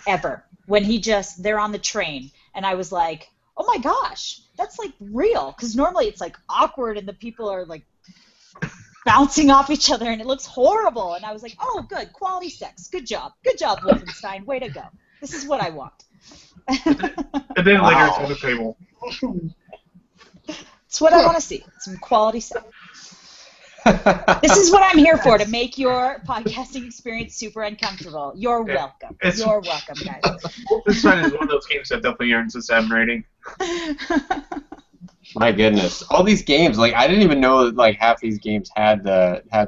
S6: Ever. When they're on the train, and I was like, oh my gosh, that's like real. Because normally it's like awkward and the people are like bouncing off each other and it looks horrible. And I was like, oh, good, quality sex. Good job, Wolfenstein. Way to go. This is what I want.
S3: And then later it's on the table.
S6: It's what I want to see. Some quality sex. This is what I'm here for, to make your podcasting experience super uncomfortable. You're welcome. You're welcome, guys.
S3: Wolfenstein is one of those games that definitely earns a 7 rating.
S1: My goodness, all these games, like, I didn't even know that, like, half these games had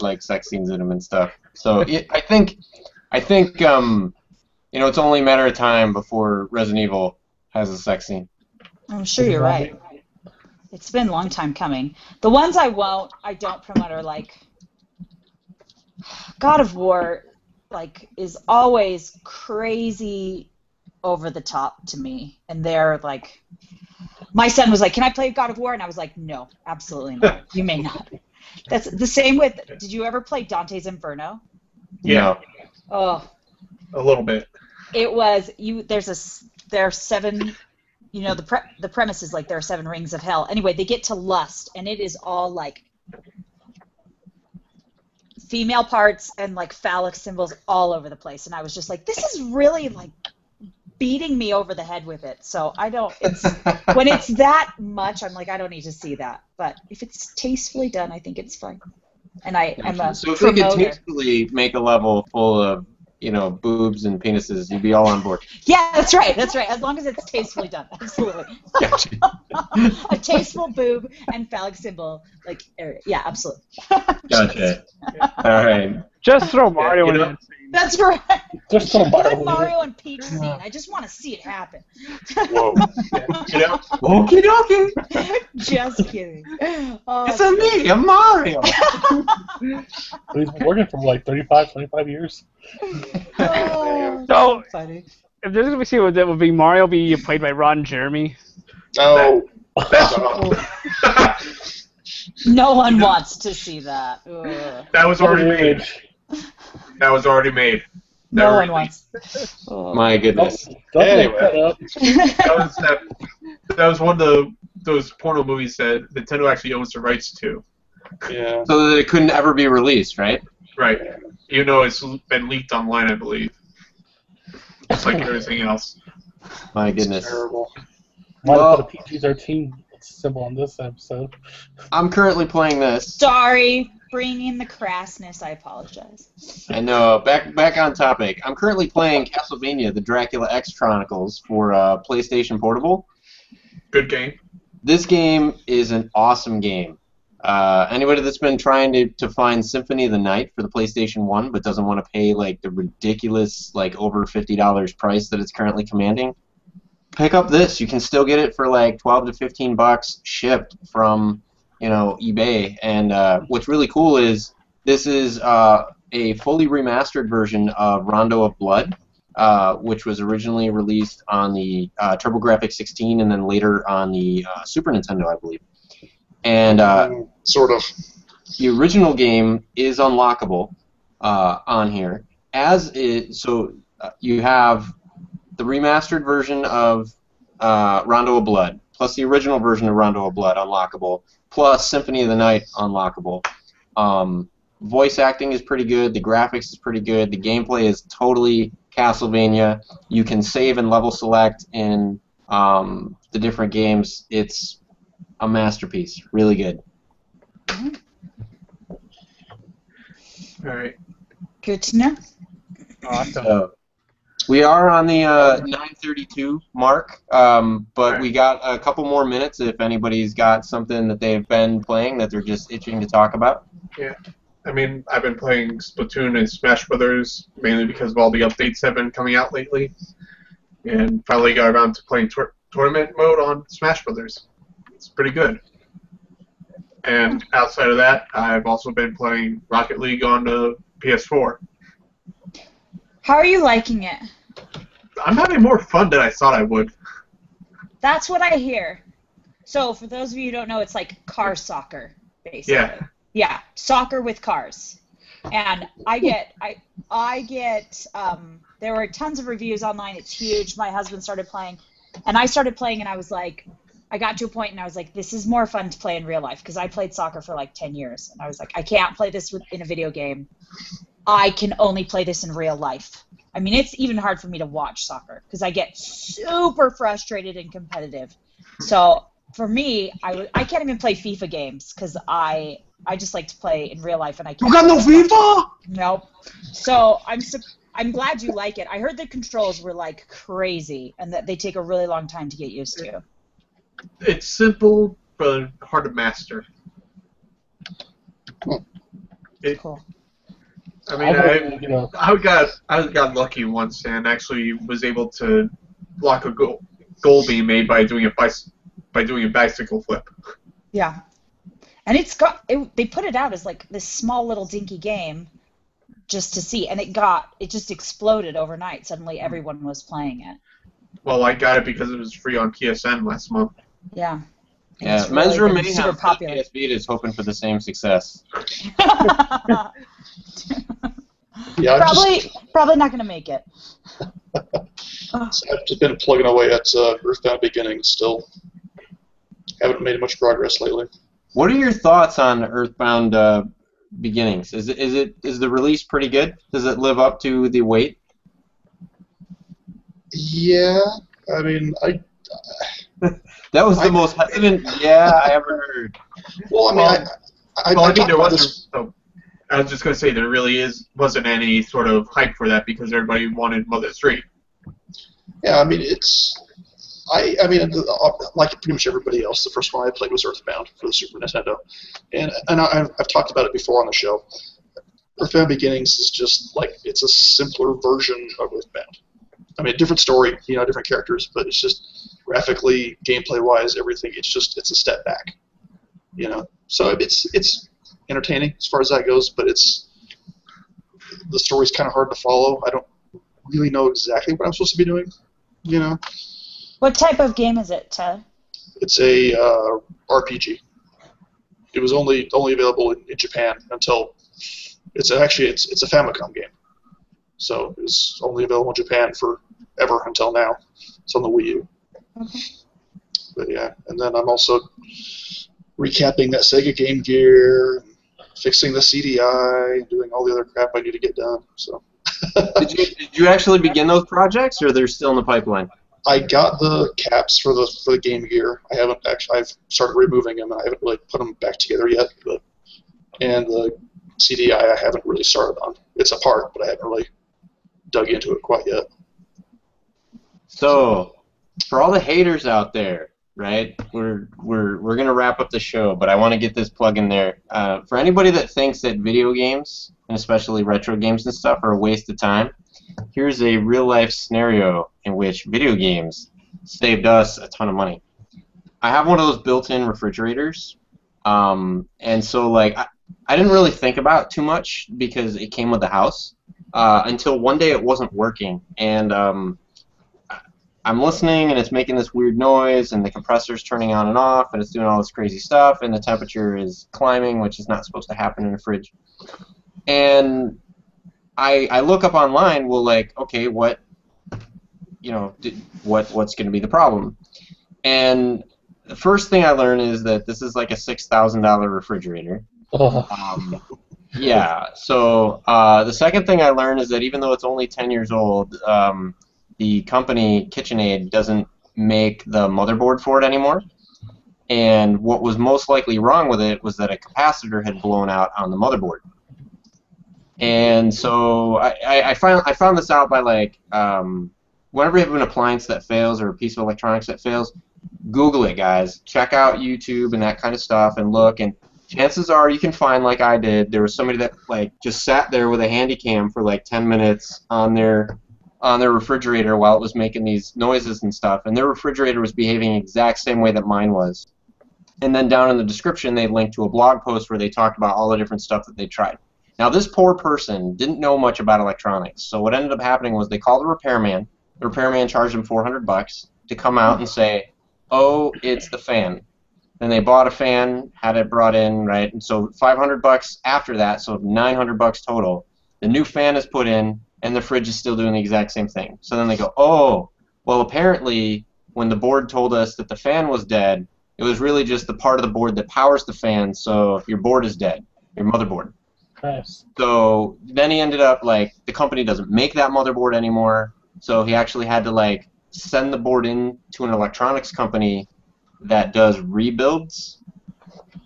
S1: like sex scenes in them and stuff. So I think you know, it's only a matter of time before Resident Evil has a sex scene.
S6: I'm sure you're right. It's been a long time coming. The ones I don't promote are like God of War, like, is always crazy over the top to me. And they're like, my son was like, can I play God of War? And I was like, no, absolutely not. You may not. That's the same with, did you ever play Dante's Inferno?
S3: Yeah.
S6: Oh.
S3: A little bit.
S6: It was, there are 7 you know, the premise is like there are 7 rings of hell. Anyway, they get to lust, and it is all like female parts and like phallic symbols all over the place. And I was just like, this is really like beating me over the head with it. So I don't. It's when it's that much, I'm like, I don't need to see that. But if it's tastefully done, I think it's fine. And I'm a
S1: So if they could
S6: promoter.
S1: tastefully make a level full of, you know, boobs and penises, you'd be all on board.
S6: Yeah, that's right. That's right. As long as it's tastefully done, absolutely.
S1: Gotcha.
S6: A tasteful boob and phallic symbol, like area. Yeah, absolutely.
S1: Gotcha. All right.
S5: Just throw Mario
S3: you
S5: in
S3: know-
S5: that scene.
S6: That's right.
S4: Just some
S6: Put a
S4: Mario.
S6: Mario and Peach scene. I just want to see it happen.
S2: Whoa.
S3: You know,
S1: Okie dokie.
S6: Just kidding. Oh,
S1: It's a me, a Mario.
S4: He's been working for like 35, 25 years.
S6: oh,
S5: So,
S6: funny.
S5: if there's gonna be a scene that would be Mario be played by Ron Jeremy.
S2: No.
S6: No one wants to see that. Ugh.
S3: that was already made. That was already made.
S6: No
S3: Never
S6: one wants.
S1: My goodness.
S4: Don't
S2: Anyway.
S4: make that up.
S3: That was one of those porno movies that Nintendo actually owns the rights to.
S2: Yeah.
S1: So that it couldn't ever be released, right?
S3: Right. Even though it's been leaked online, I believe. Just like everything else.
S1: My goodness.
S2: Terrible.
S4: Might
S1: Well-
S4: have put a PG-13 symbol on this episode.
S1: I'm currently playing this.
S6: Sorry, bringing the crassness. I apologize.
S1: I know. Back on topic. I'm currently playing Castlevania: The Dracula X Chronicles for PlayStation Portable.
S3: Good game.
S1: This game is an awesome game. Anybody that's been trying to find Symphony of the Night for the PlayStation 1 but doesn't want to pay like the ridiculous like over $50 price that it's currently commanding, pick up this. You can still get it for like $12 to $15 shipped from, you know, eBay. And what's really cool is this is a fully remastered version of Rondo of Blood, which was originally released on the TurboGrafx 16 and then later on the Super Nintendo, I believe. And
S2: Sort of.
S1: the original game is unlockable on here. You have the remastered version of Rondo of Blood, plus the original version of Rondo of Blood unlockable, plus Symphony of the Night unlockable. Voice acting is pretty good. The graphics is pretty good. The gameplay is totally Castlevania. You can save and level select in the different games. It's a masterpiece. Really good.
S3: All right.
S6: Good to know.
S5: Awesome.
S1: So, we are on the 9:32 mark, but we got a couple more minutes if anybody's got something that they've been playing that they're just itching to talk about.
S3: Yeah. I mean, I've been playing Splatoon and Smash Brothers mainly because of all the updates that have been coming out lately, and finally got around to playing tournament mode on Smash Brothers. It's pretty good. And outside of that, I've also been playing Rocket League on the PS4.
S6: How are you liking it?
S3: I'm having more fun than I thought I would.
S6: That's what I hear. So, for those of you who don't know, it's like car soccer, basically.
S3: Yeah.
S6: Yeah, soccer with cars. And I get, there were tons of reviews online. It's huge. My husband started playing, and I started playing, and I was like, I got to a point, and I was like, this is more fun to play in real life, because I played soccer for like 10 years, and I was like, I can't play this in a video game. I can only play this in real life. I mean, it's even hard for me to watch soccer, because I get super frustrated and competitive. So, for me, I can't even play FIFA games, because I just like to play in real life, and I can't.
S1: You got no FIFA?
S6: Nope. So I'm glad you like it. I heard the controls were like crazy, and that they take a really long time to get used to.
S3: It's simple, but hard to master.
S6: Cool.
S3: I mean,
S4: You know,
S3: I got lucky once and actually was able to block a goal being made by doing a bicycle flip.
S6: Yeah. And they put it out as like this small little dinky game just to see, and it just exploded overnight. Suddenly everyone was playing it.
S3: Well, I got it because it was free on PSN last month.
S6: Yeah.
S1: Yeah,
S6: It's
S1: Men's
S6: really
S1: Room
S6: been super
S1: Mayhem
S6: popular.
S1: PS Vita is hoping for the same success.
S2: Yeah,
S6: probably not gonna make it.
S2: So I've just been plugging away at Earthbound Beginnings still. Haven't made much progress lately.
S1: What are your thoughts on Earthbound Beginnings? Is the release pretty good? Does it live up to the wait?
S2: Yeah, I mean,
S1: That was the most hesitant yeah I ever heard.
S2: well, I mean, I
S3: Well, I mean,
S2: talked
S3: there
S2: about
S3: wasn't.
S2: this.
S3: Oh, I was just gonna say there really wasn't any sort of hype for that because everybody wanted Mother 3.
S2: Yeah, I mean, I mean, like pretty much everybody else, the first one I played was Earthbound for the Super Nintendo, and I've talked about it before on the show. Earthbound Beginnings is just like it's a simpler version of Earthbound. I mean, different story, different characters, but it's just graphically, gameplay-wise, everything. It's a step back, So it's entertaining as far as that goes, but the story's kind of hard to follow. I don't really know exactly what I'm supposed to be doing,
S6: What type of game is it, Ted?
S2: It's a RPG. It was only available in Japan until it's a Famicom game, so it was only available in Japan forever until now. It's on the Wii U.
S6: Okay.
S2: But yeah, and then I'm also recapping that Sega Game Gear, fixing the CDI, doing all the other crap I need to get done. So.
S1: Did you actually begin those projects, or they're still in the pipeline?
S2: I got the caps for the Game Gear. I've started removing them, and I haven't really put them back together yet. And the CDI I haven't really started on. It's a part, but I haven't really dug into it quite yet.
S1: So, for all the haters out there, right? We're gonna wrap up the show, but I want to get this plug in there. For anybody that thinks that video games, and especially retro games and stuff, are a waste of time, here's a real-life scenario in which video games saved us a ton of money. I have one of those built-in refrigerators, and so like I didn't really think about it too much because it came with the house until one day it wasn't working, and I'm listening and it's making this weird noise, and the compressor's turning on and off, and it's doing all this crazy stuff, and the temperature is climbing, which is not supposed to happen in a fridge. And I look up online, well, like, okay, what's going to be the problem? And the first thing I learned is that this is like a $6,000 refrigerator. Yeah. So the second thing I learned is that even though it's only 10 years old, the company KitchenAid doesn't make the motherboard for it anymore. And what was most likely wrong with it was that a capacitor had blown out on the motherboard. And so I found this out by like whenever you have an appliance that fails or a piece of electronics that fails, Google it, guys. Check out YouTube and that kind of stuff and look. And chances are you can find, like I did, there was somebody that like just sat there with a handy cam for like 10 minutes on their refrigerator while it was making these noises and stuff, and their refrigerator was behaving the exact same way that mine was. And then down in the description they linked to a blog post where they talked about all the different stuff that they tried. Now this poor person didn't know much about electronics, so what ended up happening was they called the repairman. The repairman charged them $400 to come out and say, oh, it's the fan. Then they bought a fan, had it brought in, right? And so $500 after that, so $900 total. The new fan is put in, and the fridge is still doing the exact same thing. So then they go, oh, well, apparently when the board told us that the fan was dead, it was really just the part of the board that powers the fan, so your board is dead, your motherboard.
S4: Nice.
S1: So then he ended up, like, the company doesn't make that motherboard anymore, so he actually had to, like, send the board in to an electronics company that does rebuilds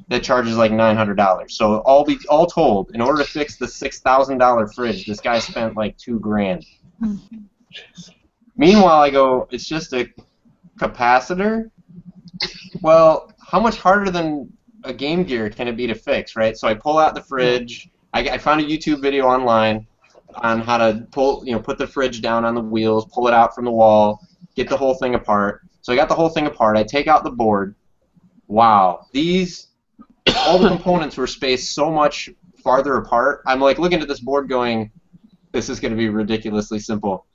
S1: that charges like $900. So all told, in order to fix the $6,000 fridge, this guy spent like $2,000. Meanwhile, I go, it's just a capacitor? Well, how much harder than a Game Gear can it be to fix, right? So I pull out the fridge. I found a YouTube video online on how to put the fridge down on the wheels, pull it out from the wall, get the whole thing apart. So I got the whole thing apart. I take out the board. Wow, all the components were spaced so much farther apart. I'm like looking at this board going, this is going to be ridiculously simple.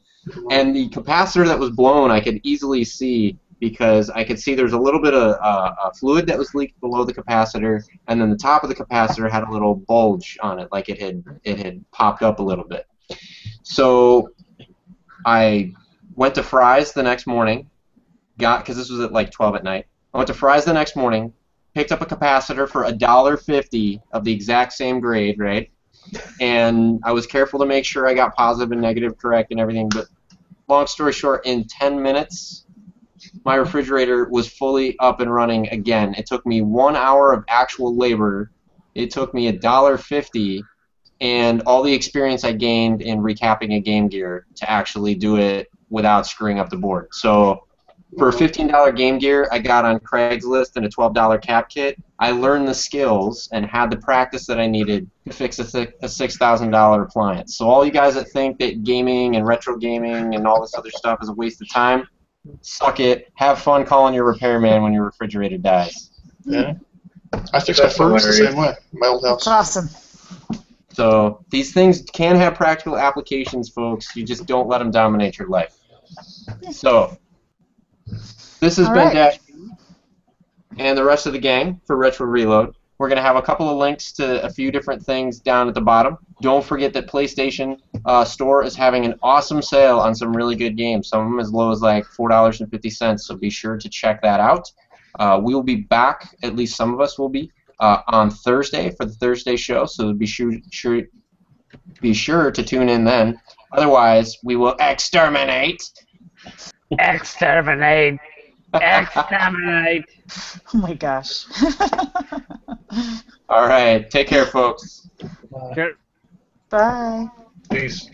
S1: And the capacitor that was blown, I could easily see because I could see there's a little bit of fluid that was leaked below the capacitor, and then the top of the capacitor had a little bulge on it, like it had popped up a little bit. So I Went to Fry's the next morning. Because this was at like 12 at night. I went to Fry's the next morning. Picked up a capacitor for $1.50 of the exact same grade, right? And I was careful to make sure I got positive and negative correct and everything. But long story short, in 10 minutes, my refrigerator was fully up and running again. It took me 1 hour of actual labor. It took me $1.50 and all the experience I gained in recapping a Game Gear to actually do it without screwing up the board. So for a $15 Game Gear I got on Craigslist and a $12 cap kit, I learned the skills and had the practice that I needed to fix a $6,000 appliance. So all you guys that think that gaming and retro gaming and all this other stuff is a waste of time, suck it. Have fun calling your repairman when your refrigerator dies.
S2: Yeah. I fixed my furnace the same way in my old house.
S6: That's awesome.
S1: So these things can have practical applications, folks. You just don't let them dominate your life. So this has been Dash and the rest of the gang for Retro Reload. We're going to have a couple of links to a few different things down at the bottom. Don't forget that PlayStation Store is having an awesome sale on some really good games. Some of them as low as like $4.50, so be sure to check that out. We will be back, at least some of us will be, on Thursday for the Thursday show, so be sure to tune in then. Otherwise, we will exterminate.
S5: Exterminate. Exterminate.
S6: Oh my gosh.
S1: All right, take care, folks.
S4: Uh,
S5: Sure.
S6: Bye.
S2: Peace.